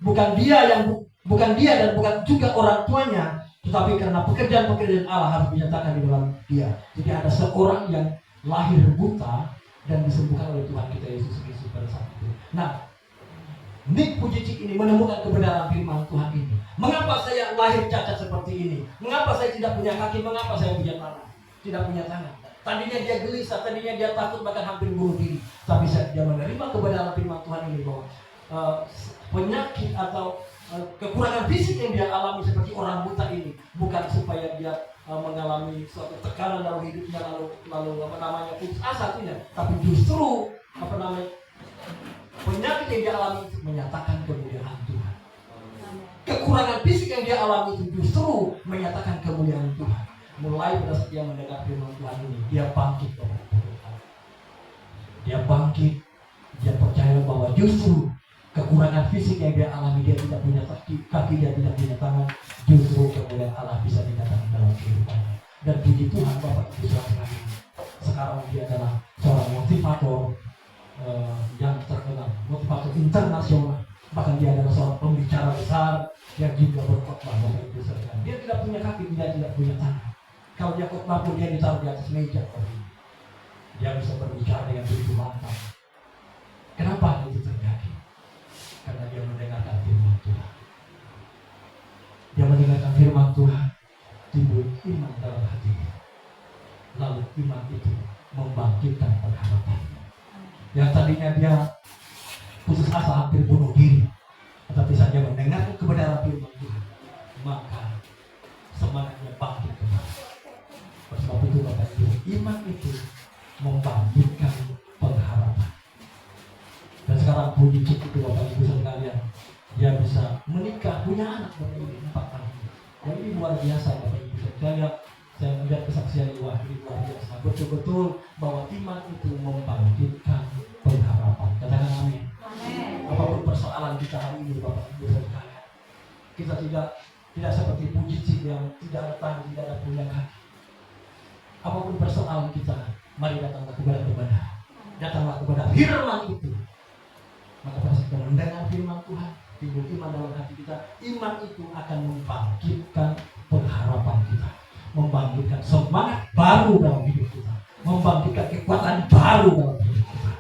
bukan dia yang Bukan dia dan bukan juga orang tuanya, tetapi karena pekerjaan-pekerjaan Allah harus dinyatakan di dalam dia. Jadi ada seorang yang lahir buta dan disembuhkan oleh Tuhan kita Yesus Kristus pada saat itu. Nah, Nick Pujicik ini menemukan kebenaran firman Tuhan ini. Mengapa saya lahir cacat seperti ini? Mengapa saya tidak punya kaki? Mengapa saya punya tangan? Tidak punya tangan. Tadinya dia gelisah, tadinya dia takut, bahkan hampir bunuh diri. Tapi saat dia menerima kebenaran firman Tuhan ini bahwa penyakit atau kekurangan fisik yang dia alami seperti orang buta ini bukan supaya dia mengalami suatu tekanan dalam hidupnya lalu apa namanya putus asa tidak, tapi justru penyakit yang dia alami itu menyatakan kemuliaan Tuhan. Kekurangan fisik yang dia alami itu justru menyatakan kemuliaan Tuhan. Mulai pada saat dia mendengar firman Tuhan ini, dia bangkit kepada Tuhan. Dia bangkit, dia percaya bahwa justru kekurangan fisik yang dia alami, dia tidak punya kaki, dia tidak punya tangan, justru kemuliaan Allah bisa dikatakan dalam kehidupannya. Dan puji Tuhan Bapak Ibu Saudara, sekarang dia adalah seorang motivator yang terkenal, motivator internasional. Bahkan dia adalah seorang pembicara besar yang juga berkhotbah Bapak Ibu Saudara. Dia tidak punya kaki, dia tidak punya tangan. Kalau dia khotbah pun dia ditaruh di atas meja. Dia bisa berbicara dengan begitu mantap. Kenapa itu terjadi? Karena dia mendengarkan firman Tuhan. Dia mendengarkan firman Tuhan, timbul iman dalam hatinya. Lalu iman itu membangkitkan pengharapan. Yang tadinya dia putus asa hampir bunuh diri, tetapi saja mendengarkan kebenaran firman Tuhan, maka semangatnya bangkit kembali. Sebab itu Bapak Ibu, iman itu membangkitkan pengharapan. Dan sekarang puji cik itu Bapak Ibu sekalian, dia bisa menikah, punya anak Bapak Ibu 4 tahun. Dan ini luar biasa Bapak Ibu sekalian. Saya melihat kesaksian luar biasa. Betul-betul bahwa iman itu membangkitkan pengharapan. Katakan amin. Apapun persoalan kita hari ini Bapak Ibu sekalian, kita tidak seperti puji cik yang tidak ada tangan, tidak ada punya kaki. Apapun persoalan kita, mari datanglah kepada kebenaran. Datanglah kepada firman itu. Maka pada saat kita mendengar firman Tuhan, timbul iman dalam hati kita. Iman itu akan membangkitkan pengharapan kita, membangkitkan semangat baru dalam hidup kita, membangkitkan kekuatan baru dalam hidup kita.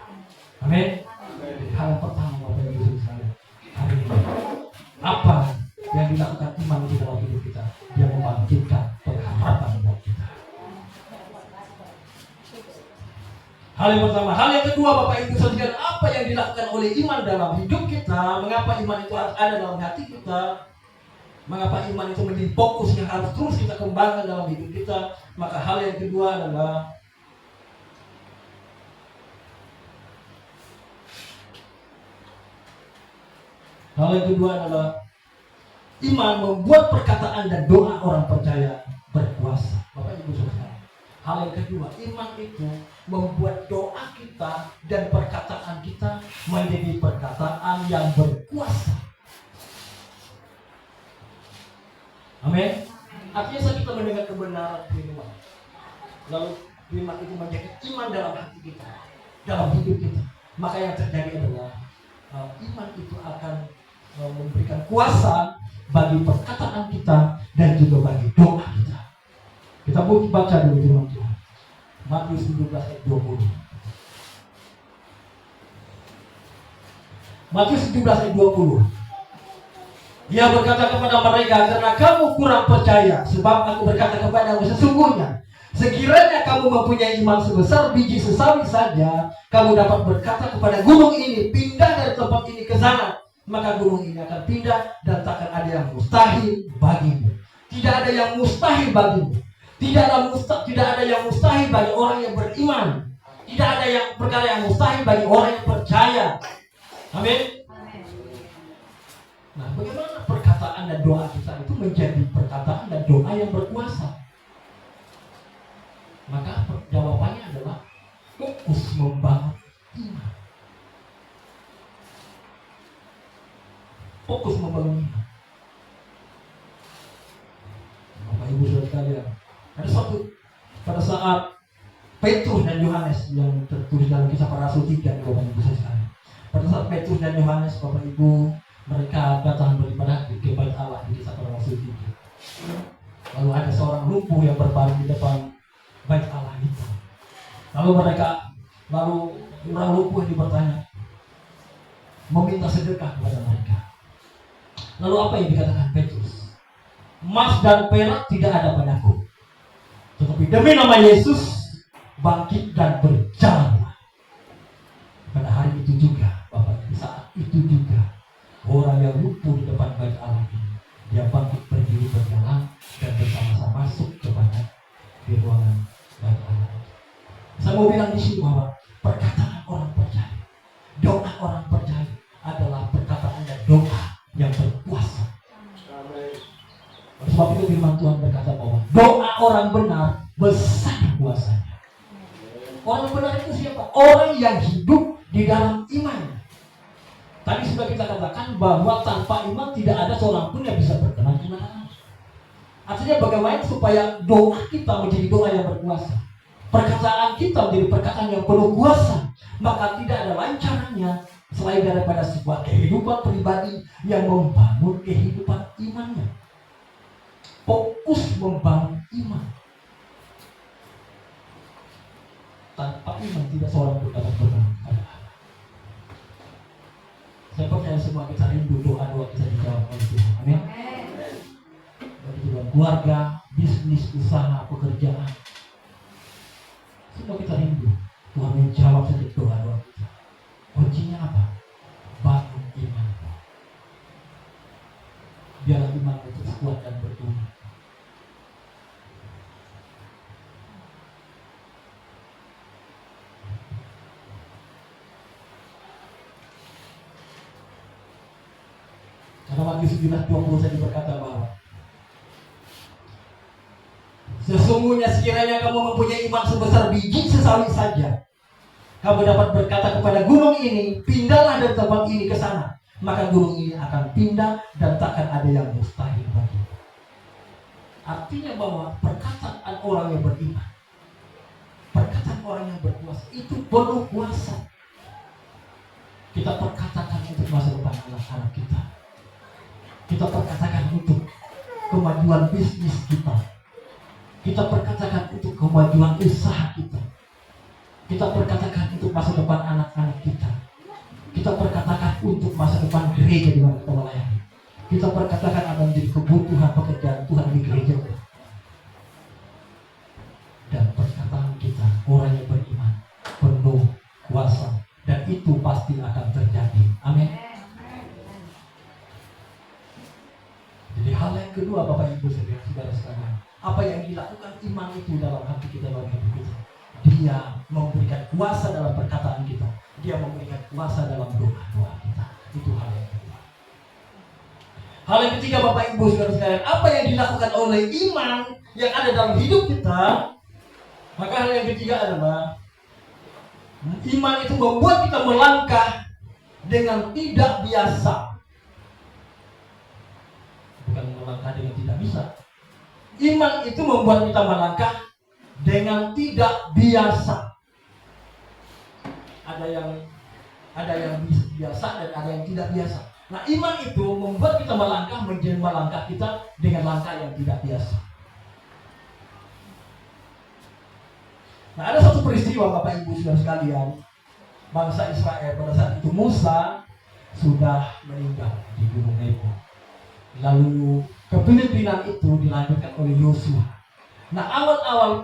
Amin. Hal yang pertama Bapak Ibu sekalian, hari ini apa yang dilakukan iman di dalam hidup kita? Dia membangkitkan pengharapan buat kita. Hal yang pertama. Hal yang kedua Bapak Ibu sekalian, apa yang dilakukan oleh iman dalam hidup kita? Mengapa iman itu harus ada dalam hati kita? Mengapa iman itu menjadi fokus yang harus terus kita kembangkan dalam hidup kita? Maka hal yang kedua adalah iman membuat perkataan dan doa orang percaya berkuasa. Bapak Ibu sekalian, hal yang kedua, iman itu membuat doa kita dan perkataan kita menjadi perkataan yang berkuasa. Amin. Artinya saat kita mendengar kebenaran firman, lalu firman itu menjadi iman dalam hati kita, dalam hidup kita, maka yang terjadi adalah iman itu akan memberikan kuasa bagi perkataan kita dan juga bagi doa kita. Kita pun baca dulu firman Tuhan. Matius 17 ayat 20. Matius 17 ayat 20. Ia berkata kepada mereka, karena kamu kurang percaya, sebab aku berkata kepadamu sesungguhnya, sekiranya kamu mempunyai iman sebesar biji sesawi saja, kamu dapat berkata kepada gunung ini, pindah dari tempat ini ke sana, maka gunung ini akan pindah dan takkan ada yang mustahil bagimu. Tidak ada yang mustahil bagimu. Tidak ada yang mustahil bagi orang yang beriman. Tidak ada yang perkara yang mustahil bagi orang yang percaya. Amin. Nah, bagaimana perkataan dan doa kita itu menjadi perkataan dan doa yang berkuasa? Maka jawabannya adalah fokus membangun iman. Fokus membangun iman. Bapak Ibu Saudara sekalian, ada pada saat Petrus dan Yohanes yang tertulis dalam Kisah Para Rasul 3, Bapak Ibu sekalian. Pada saat Petrus dan Yohanes, Bapak Ibu, Mereka datang beribadah di bait Allah di desa Rasul itu. Lalu ada seorang lumpuh yang berbaring di depan bait Allah itu. Lalu orang lumpuh ini bertanya, meminta sedekah kepada mereka. Lalu apa yang dikatakan Petrus? Emas dan perak tidak ada padaku, tetapi demi nama Yesus bangkit dan berjalan. Pada hari itu juga, Bapak, saat itu juga orang yang lumpuh di depan bait Allah ini, dia bangkit berdiri berjalan dan bersama-sama masuk kepada di ruangan bait Allah. Saya mau bilang di sini bahwa perkataan orang percaya, doa orang percaya adalah perkataan dan doa yang berkuasa. Oleh sebab itu firman Tuhan berkata bahwa doa orang benar besar kuasanya. Orang benar itu siapa? Orang yang hidup di dalam iman. Tadi sudah kita katakan bahwa tanpa iman tidak ada seorang pun yang bisa berkenan kepada Allah. Artinya bagaimana supaya doa kita menjadi doa yang berkuasa, perkataan kita menjadi perkataan yang penuh kuasa, maka tidak ada lain caranya selain daripada sebuah kehidupan pribadi yang membangun kehidupan imannya. Fokus membangun iman. Tanpa iman tidak seorang pun dapat berkenan kepada Allah. Saya percaya semua kita rindu doa-doa kita dijawab oleh Tuhan. Amin. Bagi dalam keluarga, bisnis, usaha, pekerjaan, semua kita rindu Tuhan menjawab setiap doa-doa kita. Kuncinya apa? Bangun iman. Biarlah iman itu kuat dan bertumbuh. Karena Matius 19:20 saya berkata bahwa sesungguhnya sekiranya kamu mempunyai iman sebesar biji sesawi saja, kamu dapat berkata kepada gunung ini, pindahlah dari tempat ini ke sana, maka gunung ini akan pindah dan takkan ada yang mustahil bagimu. Artinya bahwa perkataan orang yang beriman, perkataan orang yang berkuasa itu penuh kuasa. Kita perkatakan untuk masa depan anak-anak kita. Kita perkatakan untuk kemajuan bisnis kita. Kita perkatakan untuk kemajuan usaha kita. Kita perkatakan untuk masa depan anak-anak kita. Kita perkatakan untuk masa depan gereja di mana kita melayani. Kita perkatakan apa menjadi kebutuhan pekerjaan Tuhan di gereja. Dan perkataan kita, orang yang beriman, penuh kuasa. Dan itu pasti akan terjadi. Amin. Jadi hal yang kedua Bapak Ibu saudara sekalian, apa yang dilakukan iman itu dalam hati kita bagi hidup kita? Dia memberikan kuasa dalam perkataan kita. Dia memberikan kuasa dalam doa-doa kita. Itu hal yang kedua. Hal yang ketiga Bapak Ibu saudara sekalian, apa yang dilakukan oleh iman yang ada dalam hidup kita? Maka hal yang ketiga adalah iman itu membuat kita melangkah dengan tidak biasa. Bukan melangkah dengan tidak bisa. Iman itu membuat kita melangkah dengan tidak biasa. Ada yang biasa dan ada yang tidak biasa. Nah, iman itu membuat kita melangkah kita dengan langkah yang tidak biasa. Nah, ada satu peristiwa Bapak Ibu saudara sekalian, bangsa Israel pada saat itu Musa sudah meninggal di Gunung Nebo. Lalu kepemimpinan itu dilanjutkan oleh Yosua. Nah, awal-awal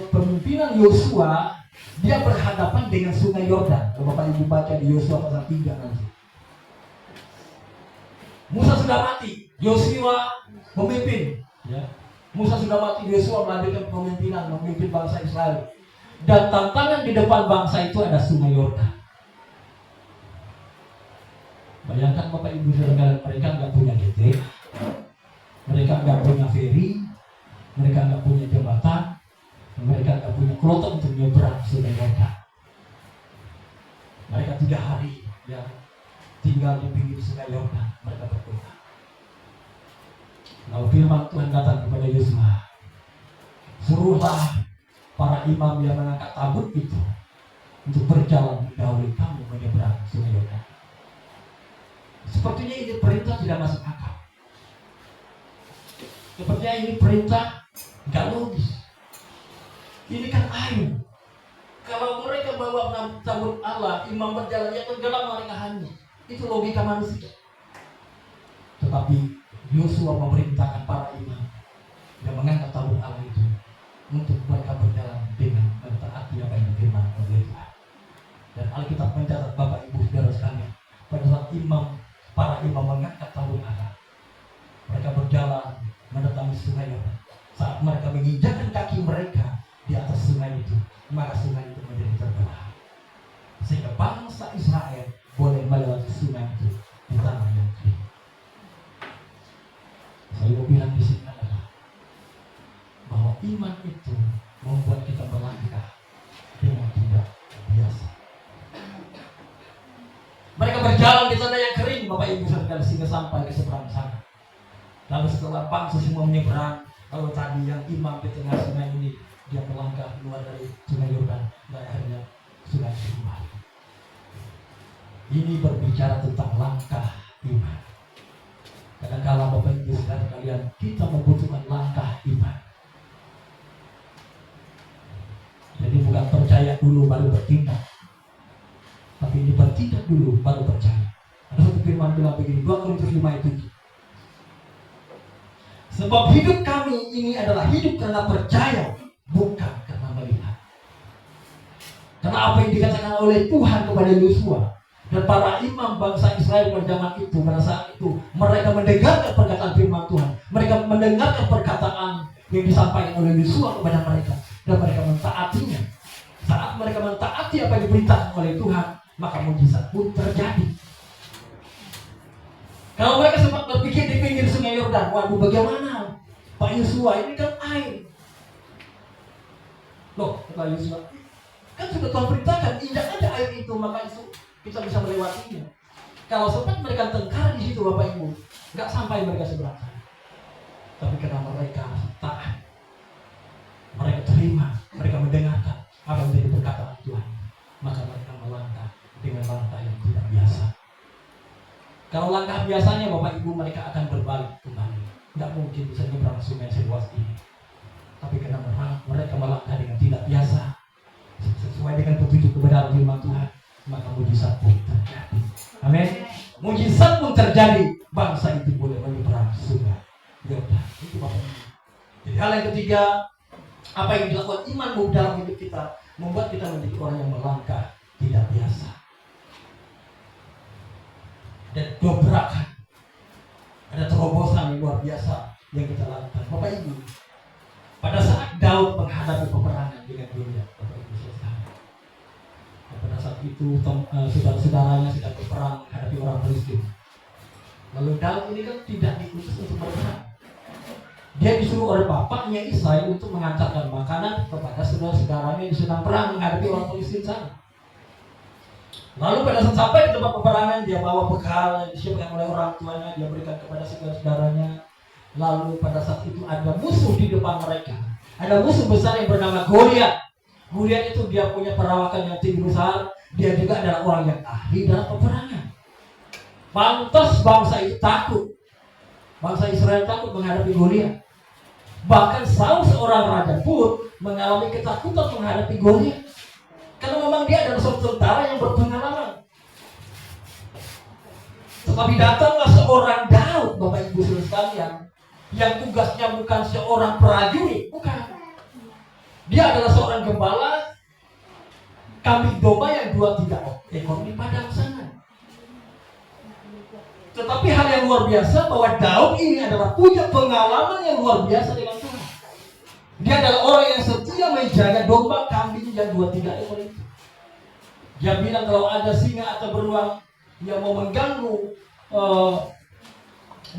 pemimpinan Yosua, dia berhadapan dengan Sungai Yordan. Kalau Bapak Ibu baca di Yosua pasal 3 nanti. Musa sudah mati, Yosua memimpin. Ya. Musa sudah mati, Yosua melanjutkan kepemimpinan, memimpin bangsa Israel. Dan tantangan di depan bangsa itu ada Sungai Yordan. Bayangkan Bapak Ibu saudara, mereka nggak punya GT, mereka nggak punya ferry, mereka nggak punya jembatan, mereka nggak punya kloter untuk nyebrang Sungai Yordan. Mereka 3 hari ya tinggal di pinggir Sungai Yordan, mereka berdoa. Lalu firman Tuhan datang kepada Yosua, suruhlah para imam yang mengangkat tabut itu untuk berjalan mendahului kamu menyeberang Sungai Yordan. Sepertinya ini perintah tidak masuk akal. Sepertinya ini perintah nggak logis. Ini kan air. Kalau mereka bawa tabut Allah, imam berjalan ya tenggelam mereka hanyut. Itu logika manusia. Tetapi Yosua memerintahkan para imam yang mengangkat tabut Allah itu untuk mereka berjalan dengan mentaati apa yang difirmankan oleh Tuhan. Dan Alkitab mencatat Bapak Ibu Saudara sekalian, pada saat para imam mengangkat tabut Allah, mereka berjalan mendatangi sungai Yordan. Saat mereka menginjakkan kaki mereka di atas sungai itu, maka sungai itu menjadi terbelah, sehingga bangsa Israel boleh melewati sungai itu di tanah yang kering. Saya mau bilang di sini adalah bahwa iman itu membuat kita melangkah dengan tidak biasa. Mereka berjalan di tanah yang kering, Bapak Ibu sekalian, sehingga sampai ke seberang sana. Lalu setelah bangsa semua menyeberang, lalu tadi yang imam di tengah sungai ini, dia melangkah keluar dari sungai Yordan dan akhirnya sungai keluar. Ini berbicara tentang langkah iman. Kadang-kala Bapak Ibu sekalian, kita membutuhkan langkah iman. Jadi bukan percaya dulu baru bertindak, tapi ini bertindak dulu baru percaya. Ada satu firman bilang begini, 2 Korintus 5 ayat 7. Sebab hidup kami ini adalah hidup karena percaya, bukan karena melihat. Karena apa yang dikatakan oleh Tuhan kepada Yosua dan para imam bangsa Israel pada zaman itu, pada saat itu mereka mendengarkan perkataan firman Tuhan, mereka mendengarkan perkataan yang disampaikan oleh Yosua kepada mereka, dan mereka mentaatinya. Saat mereka mentaati apa yang diperintahkan oleh Tuhan, maka mujizat pun terjadi. Kalau mereka sempat berpikir di pinggir sungai Yordan, waduh bagaimana Pak Yosua, ini kan air. Loh, kata Yosua, kan sudah Tuhan perintahkan, injak aja air itu, maka itu kita bisa melewatinya. Kalau sempat mereka tengkar di situ Bapak Ibu, nggak sampai mereka seberang sana. Tapi karena mereka taat, mereka terima, mereka mendengarkan apa yang menjadi perkataan Tuhan, maka mereka melangkah dengan langkah yang tidak biasa. Kalau langkah biasanya Bapak Ibu, mereka akan berbalik kembali, nggak mungkin bisa nyebrang sungai seluas ini. Tapi karena mereka melangkah dengan tidak biasa, sesuai dengan petunjuk kebenaran firman Tuhan, maka mujizat pun terjadi. Amin. Mujizat pun terjadi, bangsa itu boleh menyeberang sungai Yordan. Itu Bapak Ibu. Jadi hal yang ketiga, apa yang dilakukan iman dalam hidup kita membuat kita menjadi orang yang melangkah tidak biasa. Dan dobrakan, ada terobosan yang luar biasa yang kita lakukan. Bapak Ibu, pada saat Daud menghadapi peperangan dengan Goliat, Bapak Ibu saudara, pada saat itu saudara-saudaranya sedang berperang menghadapi orang Filistin. Lalu Daud ini kan tidak diutus untuk berperang. Dia disuruh oleh bapaknya Isai untuk mengantarkan makanan kepada saudara-saudaranya yang sedang perang menghadapi orang Filistin sana. Lalu pada saat sampai di tempat peperangan, dia bawa bekal yang disiapkan oleh orang tuanya, dia berikan kepada saudara-saudaranya. Lalu pada saat itu ada musuh di depan mereka. Ada musuh besar yang bernama Goliat. Goliat itu dia punya perawakan yang tinggi besar. Dia juga adalah orang yang ahli dalam peperangan. Pantas bangsa itu takut. Bangsa Israel takut menghadapi Goliat. Bahkan Saul seorang raja pun mengalami ketakutan menghadapi Goliat. Karena memang dia adalah seorang tentara yang berpengalaman. Tetapi datanglah seorang Daud, Bapak Ibu saudara sekalian, yang tugasnya bukan seorang prajurit, bukan. Dia adalah seorang gembala kambing domba yang 2-3 ekor di padang sana. Tetapi hal yang luar biasa bahwa Daud ini adalah punya pengalaman yang luar biasa dengan Tuhan. Dia adalah orang yang setia menjaga domba kambing yang 2-3 ekor itu. Dia bilang kalau ada singa atau beruang yang mau mengganggu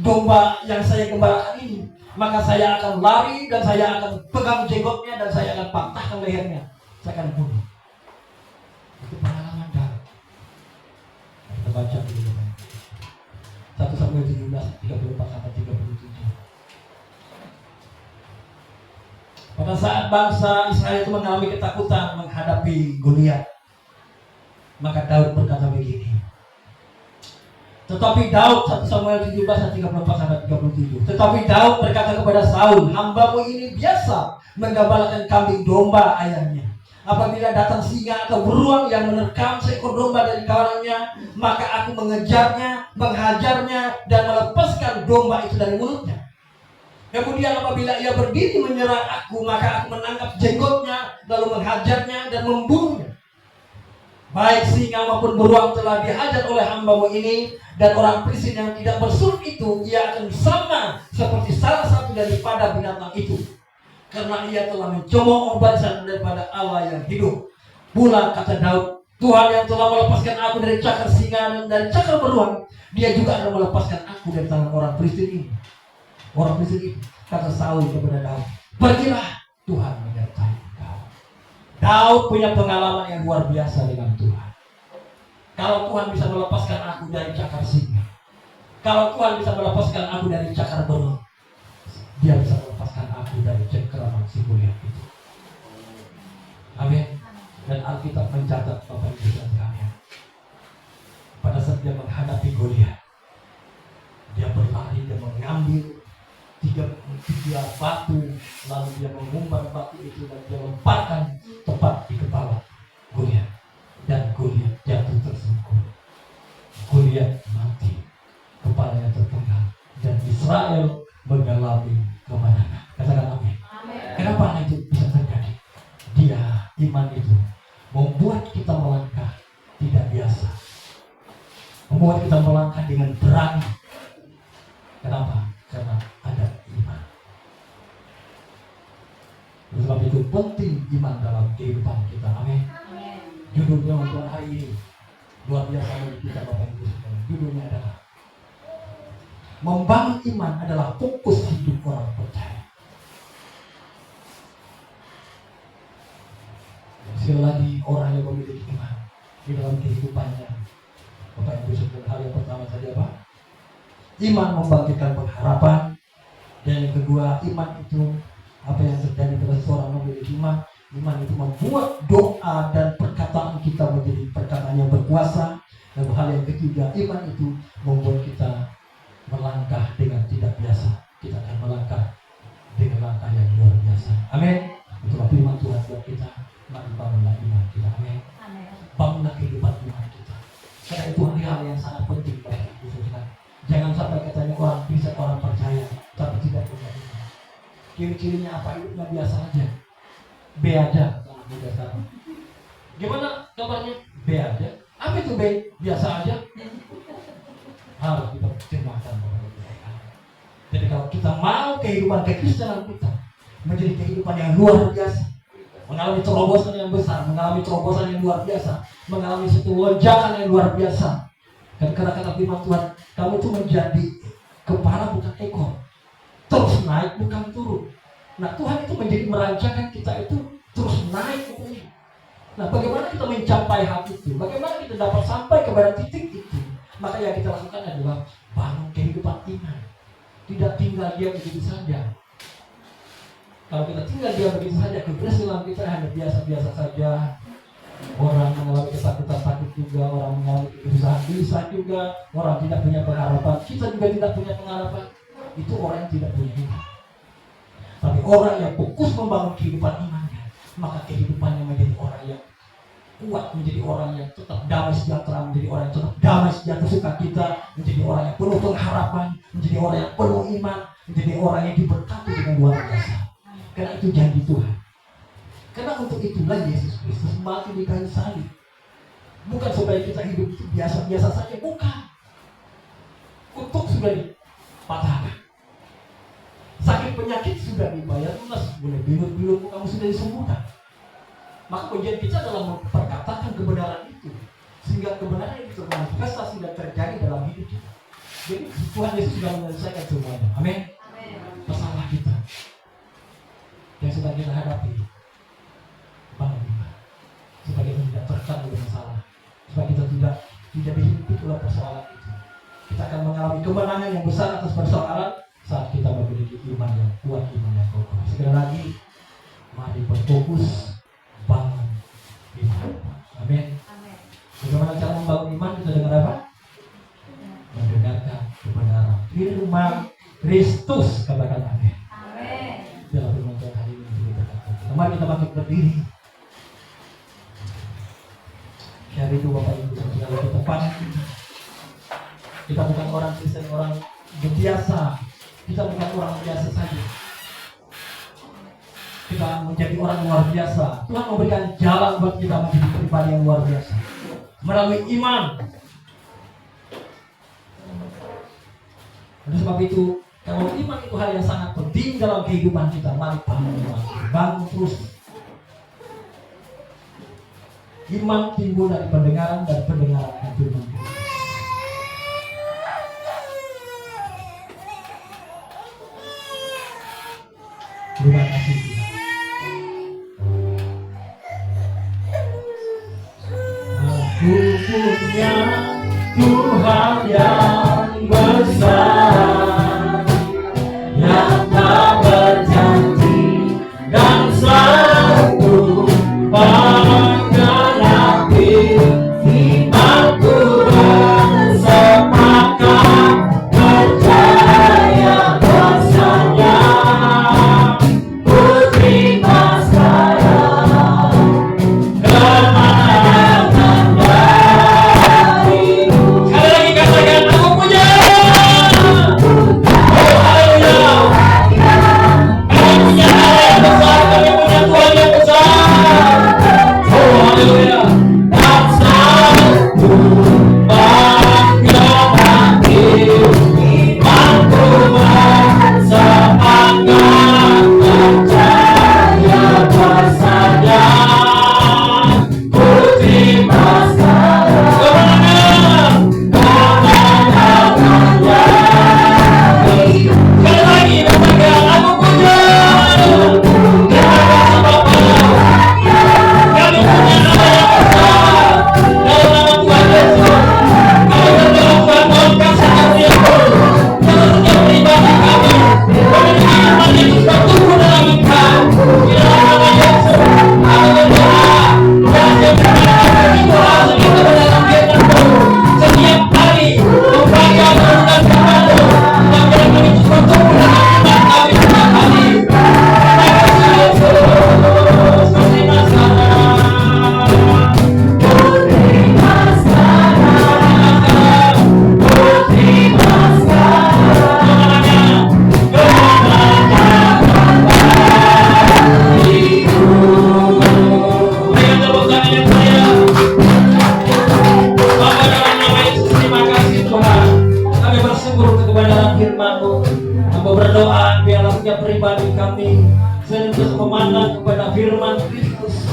domba yang saya gembalakan ini, maka saya akan lari dan saya akan pegang jenggotnya dan saya akan patahkan lehernya. Saya akan bunuh. Itu pengalaman Daud. Kita baca dulu. 1 Samuel 17, 34-37. Pada saat bangsa Israel itu mengalami ketakutan menghadapi Goliat, maka Daud berkata begini, Tetapi Daud, 1 Samuel 17 ayat 34-37. Tetapi Daud berkata kepada Saul, hambamu ini biasa menggembalakan kambing domba ayahnya. Apabila datang singa atau beruang yang menerkam seekor domba dari kawanannya, maka aku mengejarnya, menghajarnya, dan melepaskan domba itu dari mulutnya. Kemudian apabila ia berdiri menyerang aku, maka aku menangkap jenggotnya, lalu menghajarnya dan membunuhnya. Baik singa maupun beruang telah dihajar oleh hambamu ini, dan orang Filistin yang tidak bersulut itu, ia akan sama seperti salah satu daripada binatang itu, karena ia telah mencemooh barisan daripada Allah yang hidup. Pula kata Daud, Tuhan yang telah melepaskan aku dari cakar singa dan dari cakar beruang, Dia juga akan melepaskan aku dari tangan orang Filistin ini. Orang Filistin itu, kata Saul kepada Daud, pergilah, Tuhan menyertai kau. Daud punya pengalaman yang luar biasa dengan Tuhan. Kalau Tuhan bisa melepaskan aku dari cakar singa, kalau Tuhan bisa melepaskan aku dari cakar beruang, Dia bisa melepaskan aku dari cengkeraman si Goliat itu. Amin. Dan Alkitab mencatat Bapak Ibu dan sekalian, pada saat dia menghadapi Goliat, dia berlari, dia mengambil tiga batu, lalu dia mengumbar batu itu dan dia lemparkan tepat di kepala Goliat, dan Goliat jatuh tersungkur. Goliat mati, kepalanya terpenggal, dan Israel mengalami kemenangan. Katakan amin. Kenapa itu bisa terjadi? Dia, iman itu membuat kita melangkah tidak biasa, membuat kita melangkah dengan berani. Kenapa? Karena ada iman. Oleh sebab itu penting iman dalam kehidupan kita. Amin. Judulnya untuk hari ini luar biasa bagi kita Bapak Ibu sekalian. Judulnya adalah membangun iman adalah fokus hidup orang percaya. Sekali lagi, orang yang memiliki iman di dalam kehidupannya, Bapak Ibu sekalian, hal yang pertama tadi apa? Iman membangkitkan pengharapan. Dan yang kedua, iman itu apa yang terjadi pada seorang memiliki iman. Iman itu membuat doa dan perkataan kita menjadi perkataan yang berkuasa. Dan hal yang ketiga, iman itu membuat kita melangkah dengan tidak biasa. Kita akan melangkah dengan langkah yang luar biasa. Amin. Itulah firman Tuhan buat kita. Mari bangunlah iman kita. Amin. Bangunlah kehidupan iman kita. Karena itu hal yang sangat penting bagi kita. Jangan sampai katanya orang bisa, orang percaya, tapi tidak punya iman. Ciri-cirinya apa? Hidupnya biasa aja, B aja. Gimana kabarnya? B aja. Apa itu B? Biasa aja. Harus kita terjemahkan. Jadi kalau kita mau kehidupan kekristenan kita menjadi kehidupan yang luar biasa, mengalami terobosan yang besar, mengalami terobosan yang luar biasa, mengalami satu lonjakan yang luar biasa. Dan karena kata firman Tuhan, kamu itu menjadi kepala bukan ekor, terus naik bukan turun. Nah, Tuhan itu menjadi merancangkan kita itu terus naik pokoknya. Nah, bagaimana kita mencapai hal itu? Bagaimana kita dapat sampai kepada titik itu? Maka yang kita lakukan adalah bangun kehidupan iman. Tidak tinggal diam begitu saja. Kalau kita tinggal diam begitu saja, keberhasilan kita hanya biasa-biasa saja. Orang mengalami kesakitan sakit juga, orang mengalami kesusahan bisa juga, orang tidak punya pengharapan, kita juga tidak punya pengharapan. Itu orang yang tidak punya iman. Tapi orang yang fokus membangun kehidupan imannya, maka kehidupannya menjadi orang yang kuat, menjadi orang yang tetap damai sejahtera, menjadi orang yang tetap damai sejahtera sukacita, menjadi orang yang penuh pengharapan, menjadi orang yang penuh iman, menjadi orang yang diberkati dengan luar biasa. Karena itu janji Tuhan. Karena untuk itulah Yesus Kristus mati di kayu salib. Bukan supaya kita hidup itu biasa-biasa saja, bukan. Kutuk sudah dipatahkan, sakit penyakit sudah dibayar lunas, boleh bilut-bilutmu kamu sudah disembuhkan. Maka ujian kita adalah memperkatakan kebenaran itu, sehingga kebenaran itu termanifestasi dan terjadi dalam hidup kita. Jadi Tuhan Yesus sudah menyelesaikan semuanya. Amin. Masalah kita yang sedang kita hadapi, bangun iman, supaya kita tidak terkena oleh masalah, supaya kita tidak dihimpit oleh persoalan itu. Kita akan mengalami kemenangan yang besar atas persoalan saat kita memiliki iman yang kuat, iman yang kokoh. Sekali lagi, mari berfokus bangun iman. Amin. Bagaimana cara membangun iman? Kita dengar apa? Kristus, katakan amin. Amin. Dalam firman Tuhan hari ini kita katakan. Mari kita bangkit berdiri. Hari itu Bapak Ibu saudara di tempat kita bukan orang Kristen, orang biasa. Kita bukan orang biasa saja. Kita menjadi orang luar biasa. Tuhan memberikan jalan buat kita menjadi pribadi yang luar biasa melalui iman. Oleh sebab itu, kalau iman itu hal yang sangat penting dalam kehidupan kita, mari bangun terus. Iman timbul dari pendengaran dan pendengaran akan firman Tuhan. Terima kasih Tuhan. Aku punya Tuhan yang besar, yang tak berjanji dan selalu menggenapi imanku bersepakat percaya bahasanya. Ku terima sekarang kemenangan darimu. Sekali lagi katakan, aku punya. Oh haleluya. Kami punya Allah yang besar, kami punya Tuhan yang besar. Oh haleluya. Dan selalu menggenapi imanku bersepakat percaya bahasanya. Ku terima sekarang kemenangan darimu. Sekali lagi katakan, aku punya. Terima kasih Bapa. Kami punya Allah yang besar. Dalam nama Tuhan Yesus, kami berdoa Tuhan mohonkan setiap ribu, setiap pribadi kami memiliki iman yang bertumbuh dalam Engkau. Di dalam nama Yesus, kami berdoa dan setiap hari itu harus kita dalam firman-Mu. Setiap hari membaca merenungkan firman-Mu, yang biar kami bertumbuh dalam iman kami setiap hari. Terima kasih Yesus. Terima berdoa biarlah setiap pribadi kami senantiasa memandang kepada firman Kristus.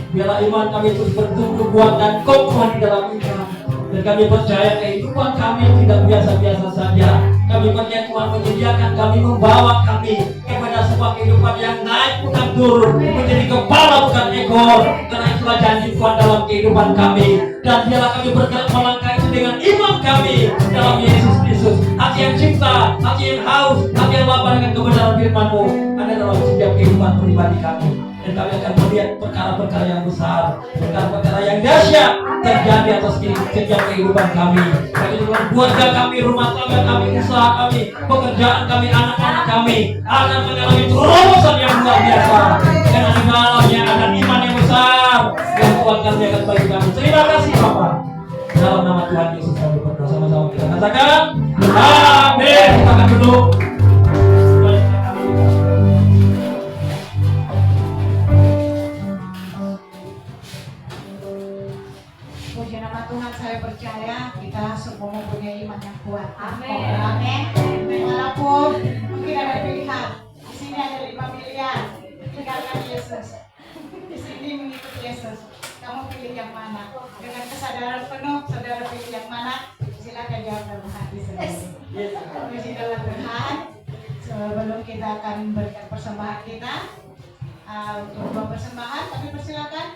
Biarlah iman kami terus bertumbuh kuat dan kokoh di dalam Engkau. Dan kami percaya kehidupan kami tidak biasa-biasa saja. Kami percaya Tuhan menyediakan kami, membawa kami kepada sebuah kehidupan yang naik bukan turun, menjadi kepala bukan ekor. Karena itulah janji Tuhan dalam kehidupan kami. Dan biarlah kami bergerak melangkah itu dengan iman kami dalam Yesus Kristus. Hati yang cinta, hati yang haus, hati yang lapar dengan kebenaran firman-Mu ada dalam setiap kehidupan pribadi kami. Dan kami akan melihat perkara-perkara yang besar, perkara-perkara yang dahsyat terjadi atas setiap kehidupan kami. Bagi Tuhan, keluarga kami, rumah tangga kami, usaha kami, pekerjaan kami, anak-anak kami akan mengalami terobosan yang luar biasa. Karena di dalamnya ada iman yang besar yang Tuhan kami akan bagi kami. Terima kasih Bapak. Dalam nama Tuhan Yesus kami berdoa, sama-sama kita katakan amin. Kita akan duduk. Puji nama Tuhan, saya percaya kita semua mempunyai iman yang kuat. Amin. Amin. Walaupun mungkin ada pilihan, di sini ada 5 miliar, tinggalkan Yesus. Di sini mengikuti Yesus. Kamu pilih yang mana? Dengan kesadaran penuh, saudara pilih yang mana? Silakan jawab dalam hati sendiri. Puji nama Tuhan. Sebelum kita akan memberikan persembahan kita, untuk dua persembahan, kami persilakan.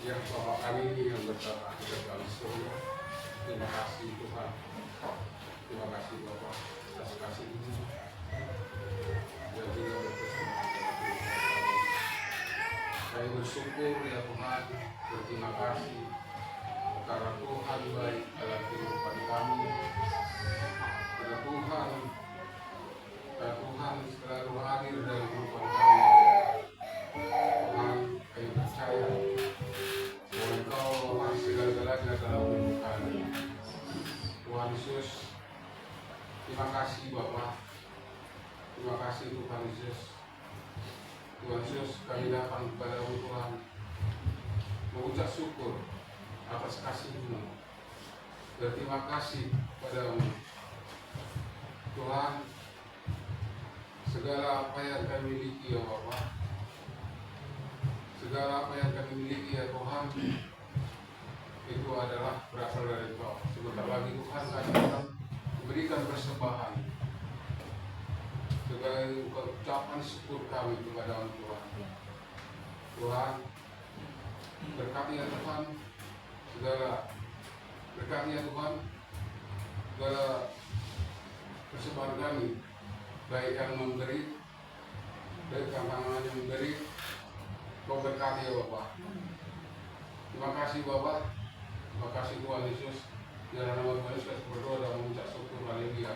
Yang Bapak kami yang berkata kita dalam surga, terima kasih Tuhan. Terima kasih Bapak atas kasih ini. Dan juga berkesenangan. Kami bersyukur ya Tuhan, berterima kasih karena Tuhan baik dalam kehidupan kami. Karena Tuhan selalu hadir dalam kehidupan kami. Tuhan, kami percaya bahwa Engkau Tuhan segala-galanya dalam hidup kami. Tuhan Yesus, terima kasih Bapa. Terima kasih Tuhan Yesus. Tuhan Yesus, kami datang kepada-Mu Tuhan, mengucap syukur atas kasih-Mu. Berterima kasih kepada-Mu Tuhan, segala apa yang kami miliki ya Bapa, segala apa yang kami miliki ya Tuhan, itu adalah berasal dari Engkau. Sebentar lagi Tuhan kami akan memberikan persembahan sebagai ucapan syukur kami kepada Tuhan. Tuhan, berkati ya Tuhan, berkati ya Tuhan, segala persembahan kami, baik yang memberi, baik yang memberi, Kau berkati ya Bapak. Terima kasih Bapak, terima kasih Tuhan Yesus. Di dalam nama Tuhan Yesus berdoa dan mengucap syukur. Haleluya.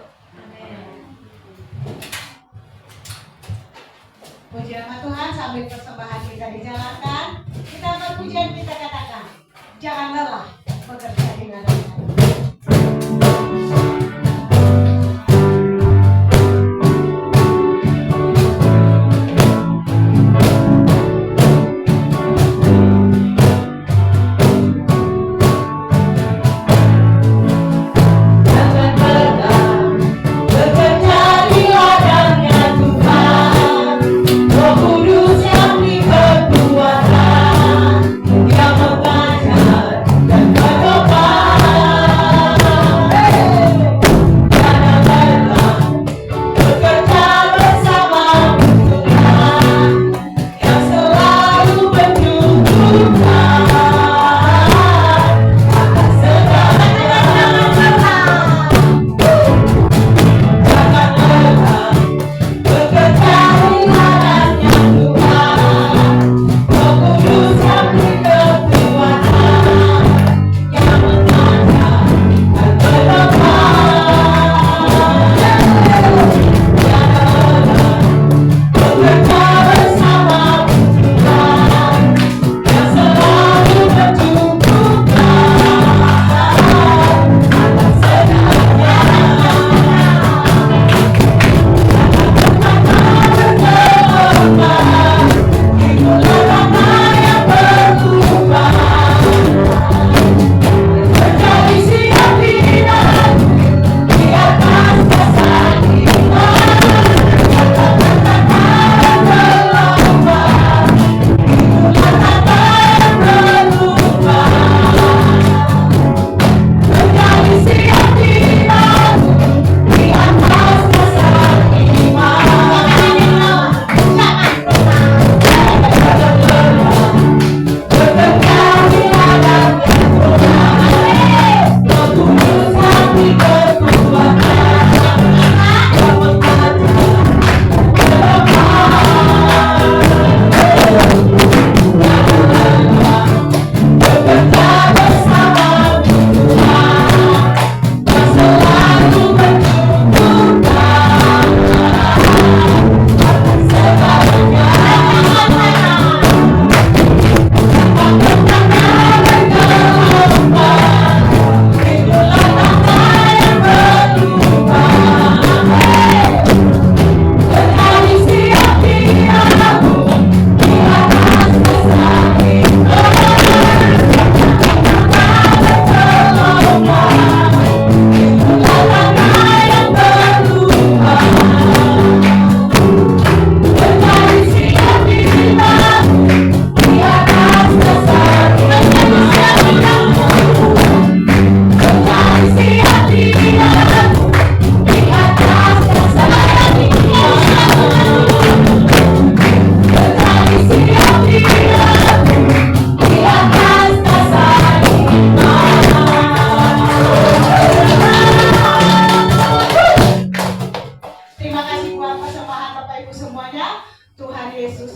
Puji nama Tuhan, sambil persembahan kita dijalankan, kita berpujian, kita katakan, jangan lelah bekerja di ladang. Yang mengajar dan berdoa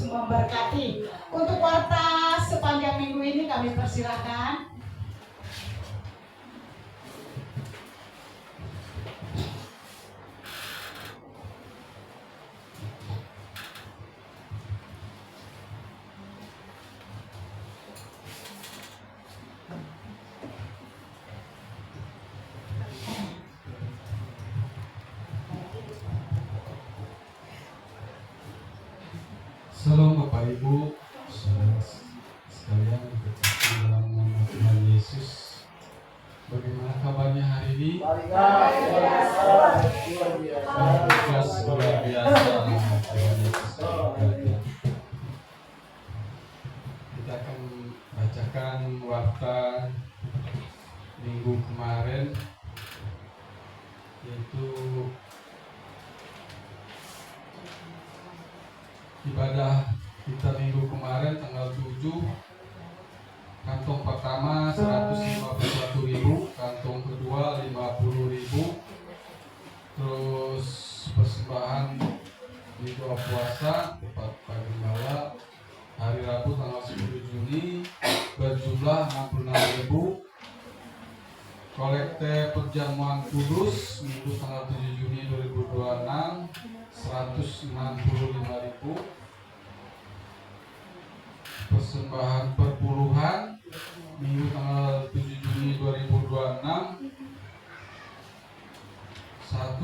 Yesus memberkati. Untuk warta sepanjang minggu ini kami persilahkan. Salam Bapak Ibu, saudara sekalian dalam nama Tuhan Yesus. Bagaimana kabarnya hari ini? Tugas luar biasa. Tuhan Yesus berkati. Kita akan bacakan warta minggu kemarin, yaitu ibadah kita minggu kemarin tanggal 7. Kantong pertama 151.000, kantong kedua 50.000. Terus persembahan di doa puasa tepat pagi malam hari Rabu tanggal 10 Juni berjumlah 66.000. Kolekte perjamuan kudus minggu tanggal 7 Juni 2026 165.000. Persembahan perpuluhan minggu tanggal 7 Juni 2026 1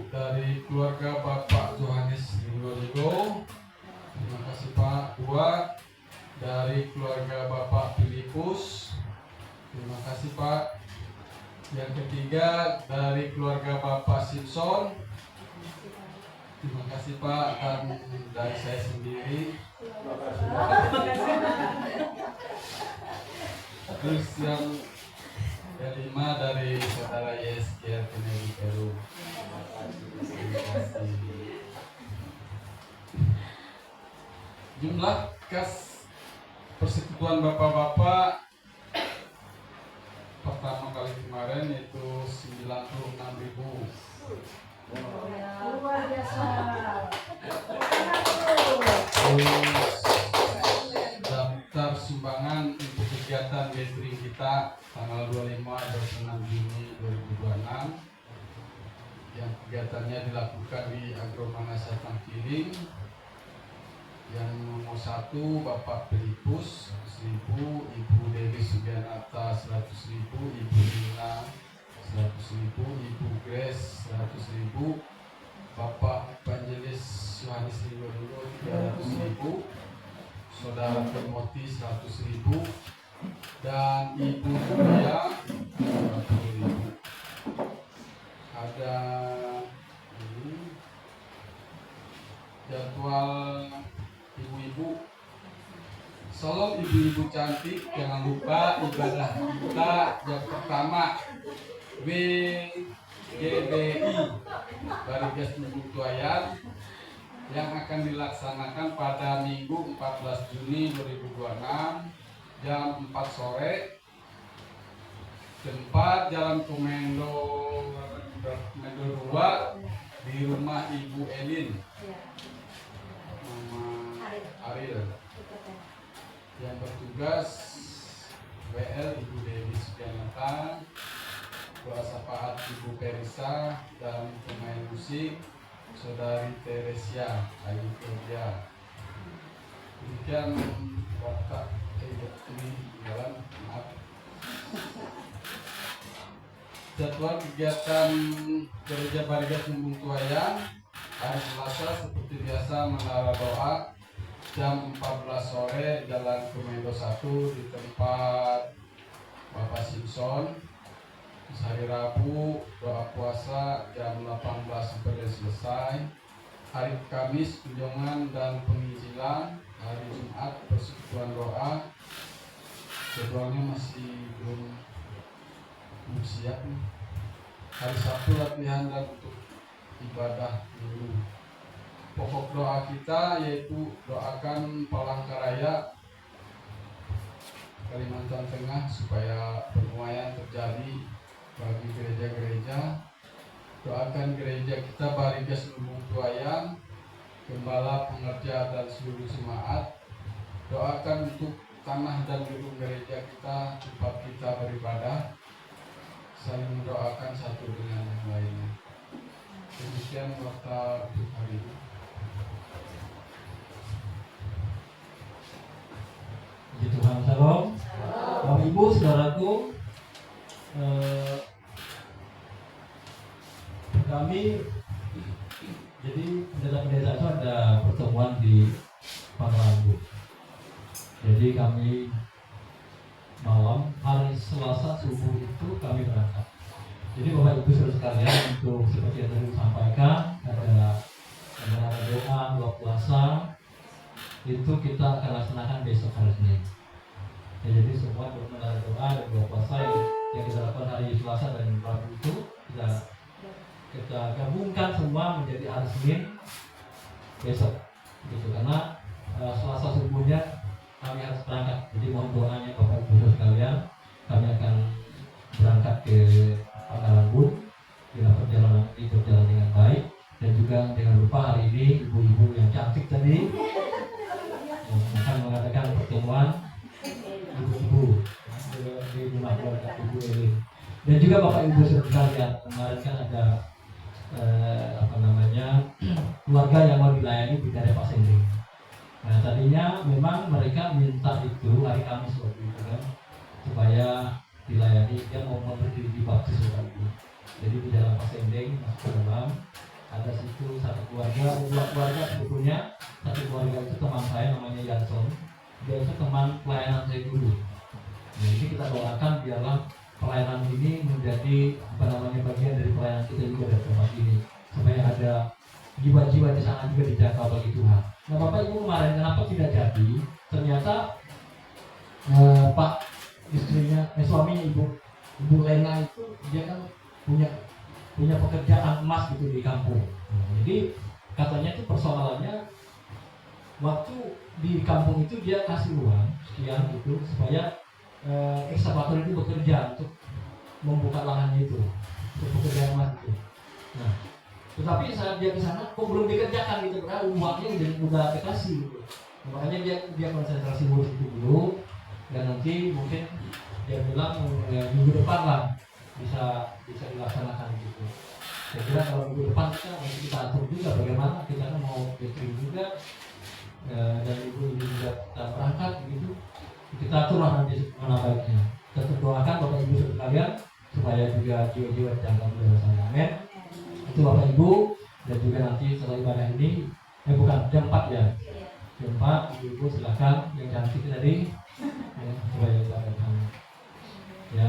dari keluarga Bapak Johannes Rigo. Terima kasih Pak. 2 dari keluarga Bapak Filipus. Terima kasih Pak. Yang ketiga dari keluarga Bapak Simpson. Terima kasih Pak. Dan dari saya sendiri. Terus yang kelima dari saudara Yeskiel Kennedy Peru. Terima kasih. Jumlah kas persekutuan bapak-bapak pertama kali kemarin yaitu 96.000. Luar biasa. Terus daftar sumbangan untuk kegiatan gathering kita tanggal 25 dan 6 Juni 2026 yang kegiatannya dilakukan di Agromana Tangkiling. Yang nomor 1 Bapak Filipus 1.000, Ibu Dewi Sugianata 100.000, Ibu Nina 100.000, Ibu Grace 100.000, Bapak Evangelis Yohanes Rigo 300.000, Saudara Timothy 100.000, dan Ibu Julia 50.000. Ada ini jadwal ibu-ibu. Salam ibu-ibu cantik, jangan lupa ibadah kita yang pertama BGBI Barigas Tuayan yang akan dilaksanakan pada Minggu 14 Juni 2026 jam 4 sore. Tempat Jalan Komendo 2 di rumah Ibu Elin. Nama Ariel. Yang bertugas WL Ibu Dewi Sugianata, doa syafaat Ibu Perisa, dan pemain musik Saudari Teresia Ayu Kerja. Demikian watak ini jalan maaf. Jadwal kegiatan Gereja Barigas Lumbung Tuayan hari Selasa seperti biasa menara doa jam 14 sore Jalan Komendo 1 di tempat Bapak Simpson. Terus hari Rabu doa puasa jam 18 sampai selesai. Hari Kamis kunjungan dan penginjilan. Hari Jumat persekutuan doa. Jadwalnya masih belum siap nih. Hari Sabtu latihan dan untuk ibadah minggu. Pokok doa kita yaitu doakan Palangkaraya Kalimantan Tengah supaya penuaian terjadi bagi gereja-gereja. Doakan gereja kita Barigas Lumbung Tuayan gembala, pengerja, dan seluruh jemaat. Doakan untuk tanah dan gedung gereja kita, tempat kita beribadah, saling mendoakan satu dengan yang lainnya. Demikian waktu untuk hari ini. Puji Tuhan, shalom. Bapak Ibu, saudaraku, kami jadi pendeta-pendeta itu ada pertemuan di Pangrango. Jadi kami malam hari Selasa subuh itu kami berangkat. Jadi Bapak Ibu saudara sekalian, untuk seperti yang tadi disampaikan, ada doa puasa itu kita akan laksanakan besok hari Senin. Ya, jadi semua menara doa dan doa puasa yang kita lakukan hari Selasa dan Rabu itu kita gabungkan semua menjadi hari Senin besok. Gitu, karena Selasa subuhnya kami harus berangkat. Jadi mohon doanya Bapak Ibu sekalian, kami akan berangkat ke Pangrango. Bila perjalanan ini berjalan dengan baik, dan juga jangan lupa hari ini ibu-ibu yang cantik tadi akan mengadakan pertemuan ibu-ibu di rumah keluarga Ibu Elin. Dan juga Bapak Ibu sekalian, kemarin kan ada keluarga yang mau dilayani di daerah Pasending. Nah, tadinya memang mereka minta itu hari Kamis waktu itu kan, supaya dilayani, dia mau berdiri di baptis waktu itu. Jadi di dalam Pasending masuk ke dalam, ada situ satu keluarga, dua keluarga sebetulnya. Satu keluarga itu teman saya namanya Yanson, dia itu teman pelayanan saya dulu. Nah, ini kita doakan biarlah pelayanan ini menjadi bagian dari pelayanan kita juga dari tempat ini, supaya ada jiwa-jiwa di sana juga dijaga oleh Tuhan. Nah, Bapak Ibu, kemarin kenapa tidak jadi? Ternyata Pak istrinya, suaminya Ibu Lena itu dia kan punya pekerjaan emas gitu di kampung. Jadi katanya itu persoalannya waktu di kampung itu dia kasih uang sekian gitu supaya ekskavator itu bekerja untuk membuka lahannya itu untuk pekerjaan emas itu. Nah, tetapi saat dia ke sana kok belum dikerjakan gitu, karena uangnya udah dikasih gitu. Makanya dia konsentrasi dulu, dan nanti mungkin dia bilang minggu depan lah bisa dilaksanakan gitu. Saya kira kalau minggu depan kita atur juga bagaimana, kita kan mau catering juga, dan ibu ini juga kita berangkat gitu. Kita atur lah nanti mana baiknya. Kita doakan Bapak Ibu sekalian supaya juga jiwa-jiwa terjaga bersama. Amin. Itu Bapak Ibu, dan juga nanti setelah ibadah ini, bukan jam 4 ya. Jam 4 Ibu silakan yang cantik tadi supaya ibadah ya.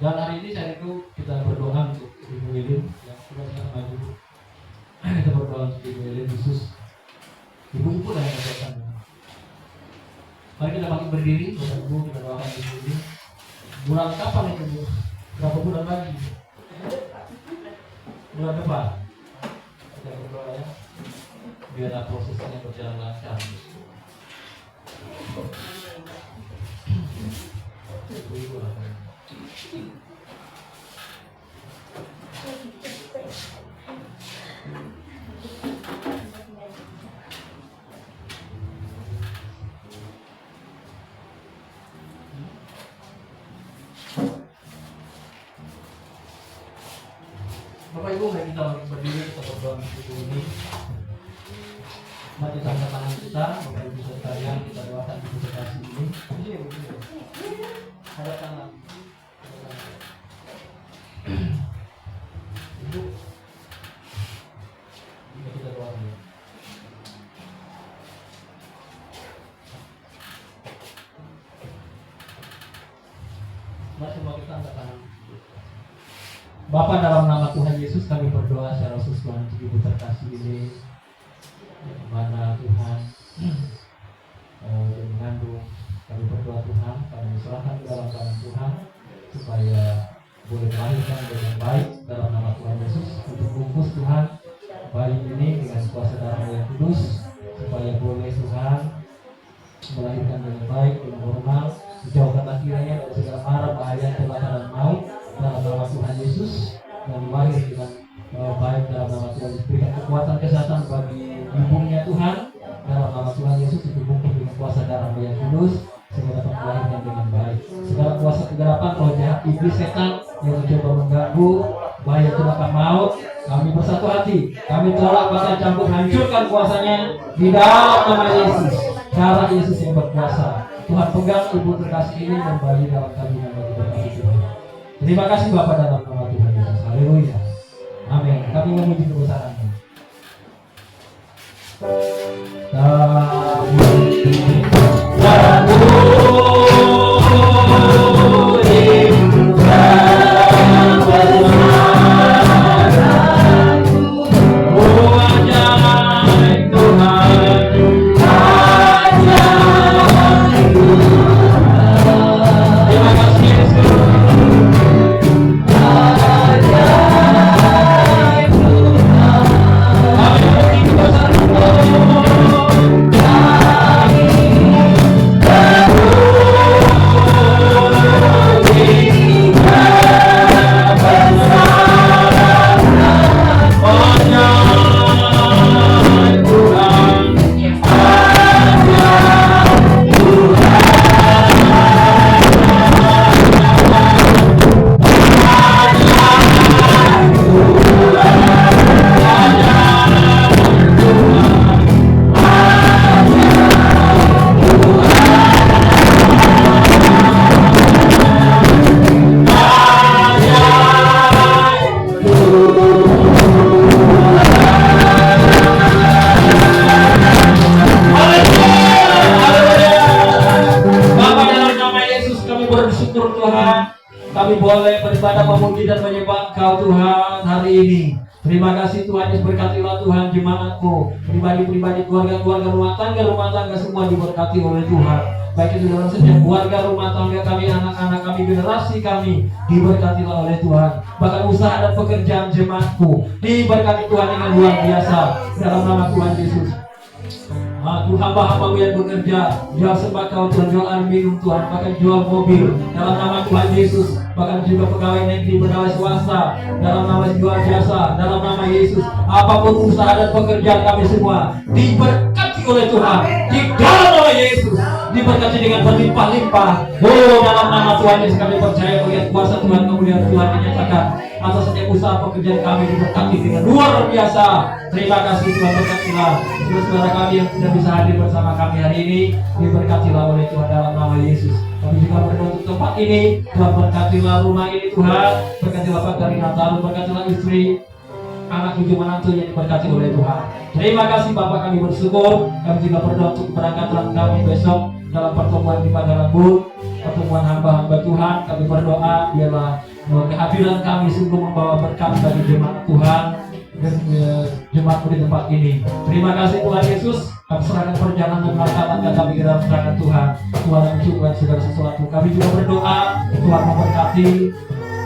Dan hari ini saya itu kita berdoa untuk Ibu Elin, ya, coba silakan maju. Kita berdoa untuk Ibu Elin khusus. Ibu-ibu lah yang berdoa. Mari kita bangkit berdiri, Bapak Ibu, kita doakan Ibu Elin. Bulan kapan itu Bu? Berapa bulan lagi? Bulan depan. Kita berdoa ya, biarlah prosesnya berjalan lancar. Ibu-ibu lah. Bapak Ibu, mari kita berdiri, kita berdoa untuk ini. Mari kita angkat tangan kita, Bapak Ibu sekalian, kita doakan ibu kekasih ini. Ini begini. Ada tangan. Ibu, kita doakan. Mari semua kita angkat tangan. Bapa, dalam nama Tuhan Yesus kami berdoa secara khusus Tuhan untuk ibu terkasih ini, mana Tuhan yang mengandung. Kami berdoa Tuhan, kami serahkan ke dalam tangan Tuhan supaya boleh melahirkan dengan baik dalam nama Tuhan Yesus. Untuk bungkus Tuhan bayi ini dengan kuasa darah yang kudus, supaya boleh Tuhan melahirkan dengan baik, dengan normal, dijauhkanlah kiranya dari segala mara bahaya celaka dan maut dalam nama Tuhan Yesus, dan lahir dengan baik dalam nama Tuhan Yesus. Berikan kekuatan kesehatan bagi iblis setan yang mencoba mengganggu, bahaya celaka maut. Kami bersatu hati, kami tolak bahkan campur, hancurkan kuasanya di dalam nama Yesus. Darah Yesus yang berkuasa. Tuhan pegang tubuh terkasih ini dan bagi dalam kami nama Tuhan. Terima kasih Bapa dalam nama Tuhan Yesus. Haleluya. Amin. Kami memuji kebesaran-Mu. Kami boleh beribadah memuji dan menyembah Engkau Tuhan hari ini. Terima kasih Tuhan, Yesus berkatilah Tuhan jemaat-Mu, pribadi-pribadi, keluarga-keluarga, rumah tangga semua diberkati oleh Tuhan. Baik itu dalam setiap keluarga, rumah tangga kami, anak-anak kami, generasi kami diberkatilah oleh Tuhan. Bahkan usaha dan pekerjaan jemaat-Mu diberkati Tuhan dengan luar biasa dalam nama Tuhan Yesus. Tuhan hamba-hamba-Mu yang bekerja, jual sembako Tuhan, jual air minum Tuhan, bahkan jual mobil dalam nama Tuhan Yesus. Bahkan juga pegawai negeri, pegawai swasta dalam nama jual jasa dalam nama Yesus. Apapun usaha dan pekerjaan kami semua diberkati oleh Tuhan di dalam nama Yesus, diberkati dengan berlimpah-limpah. Dalam nama Tuhan Yesus kami percaya melihat kuasa Tuhan, kemuliaan Tuhan dinyatakan atas setiap usaha pekerjaan kami diberkati dengan luar biasa. Terima kasih Tuhan, berkatilah saudara kami yang sudah bisa hadir bersama kami hari ini, diberkatilah oleh Tuhan dalam nama Yesus. Kami juga berdoa untuk tempat ini, Tuhan berkatilah rumah ini Tuhan, berkatilah Pak dari Natal, berkatilah istri, anak cucu menantu yang diberkati oleh Tuhan. Terima kasih Bapak, kami bersyukur. Kami juga berdoa untuk keberangkatan kami besok dalam pertemuan di Padalarang, pertemuan hamba-hamba Tuhan. Kami berdoa biarlah kehadiran kami sungguh membawa berkat bagi jemaat Tuhan dan jemaat di tempat ini. Terima kasih Tuhan Yesus. Kami serahkan perjalanan dan makanan kami ke dalam tangan Tuhan. Tuhan mencukupkan segala sesuatu. Kami juga berdoa Tuhan memberkati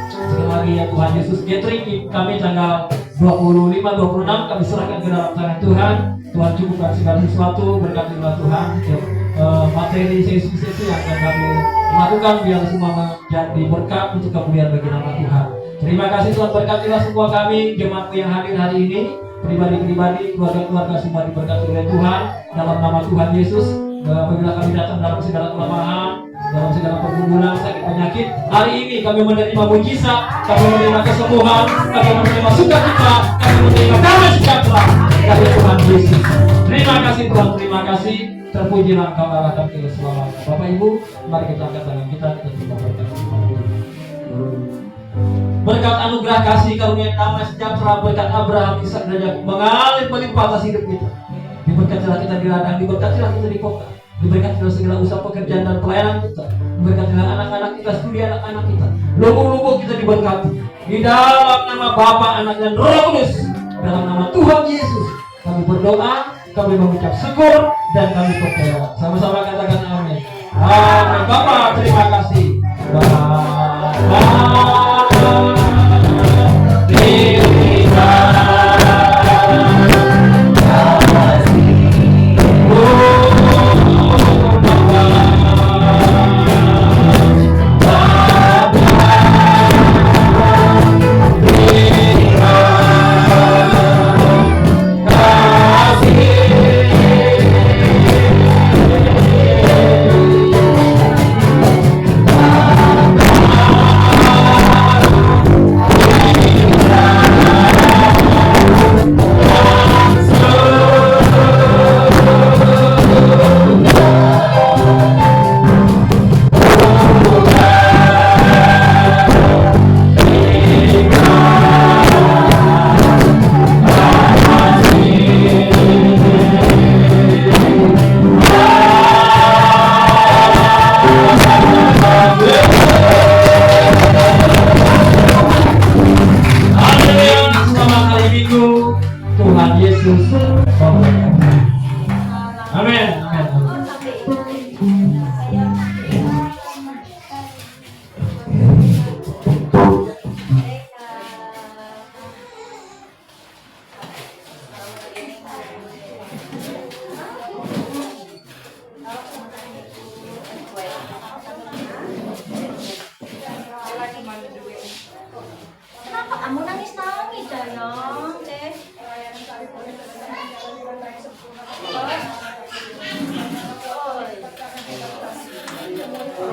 sekali lagi ya Tuhan Yesus. Gathering kami tanggal 25-26 kami serahkan ke dalam tangan Tuhan. Tuhan cukupkan segala sesuatu. Berkatilah Tuhan materi sesi-sesi yang akan kami lakukan biar semua menjadi berkat untuk kemuliaan bagi nama Tuhan. Terima kasih Tuhan, berkatilah semua kami jemaat yang hadir hari ini, pribadi-pribadi, keluarga-keluarga semua diberkati oleh Tuhan dalam nama Tuhan Yesus. Apabila kami datang dalam segala kelemahan, dalam segala pergumulan, sakit penyakit, hari ini kami menerima mujizat, kami menerima kesembuhan, kami menerima sukacita, kami menerima damai sejahtera dari Tuhan Yesus. Terima kasih Tuhan, terima kasih. Terpujilah Engkau Allah dan keselamatan. Bapak Ibu, mari kita angkat tangan kita terima berkat. Berkat anugerah kasih karunia damai sejahtera, berkat Abraham, Ishak dan Yakub mengalir melimpah atas hidup kita. Diberkatilah kita di ladang, diberkatilah kita di kota, diberkatilah segala usaha pekerjaan dan pelayanan kita, diberkatilah anak-anak kita, studi anak-anak kita, lubuk-lubuk kita diberkati. Di dalam nama Bapa, Anak dan Roh Kudus, dalam nama Tuhan Yesus, kami berdoa, kami mengucap syukur dan kami percaya. Sama-sama katakan amin. Amin. Bapa, terima kasih.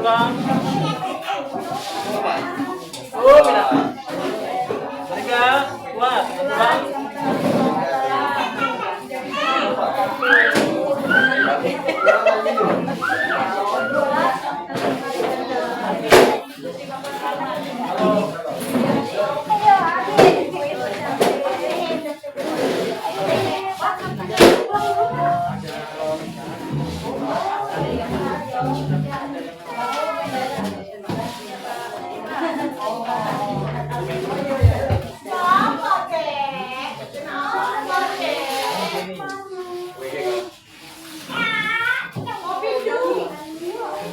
Bang. Oh, pindah. Mereka kuat, Bang.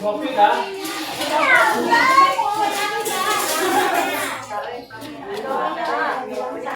Kopi kan?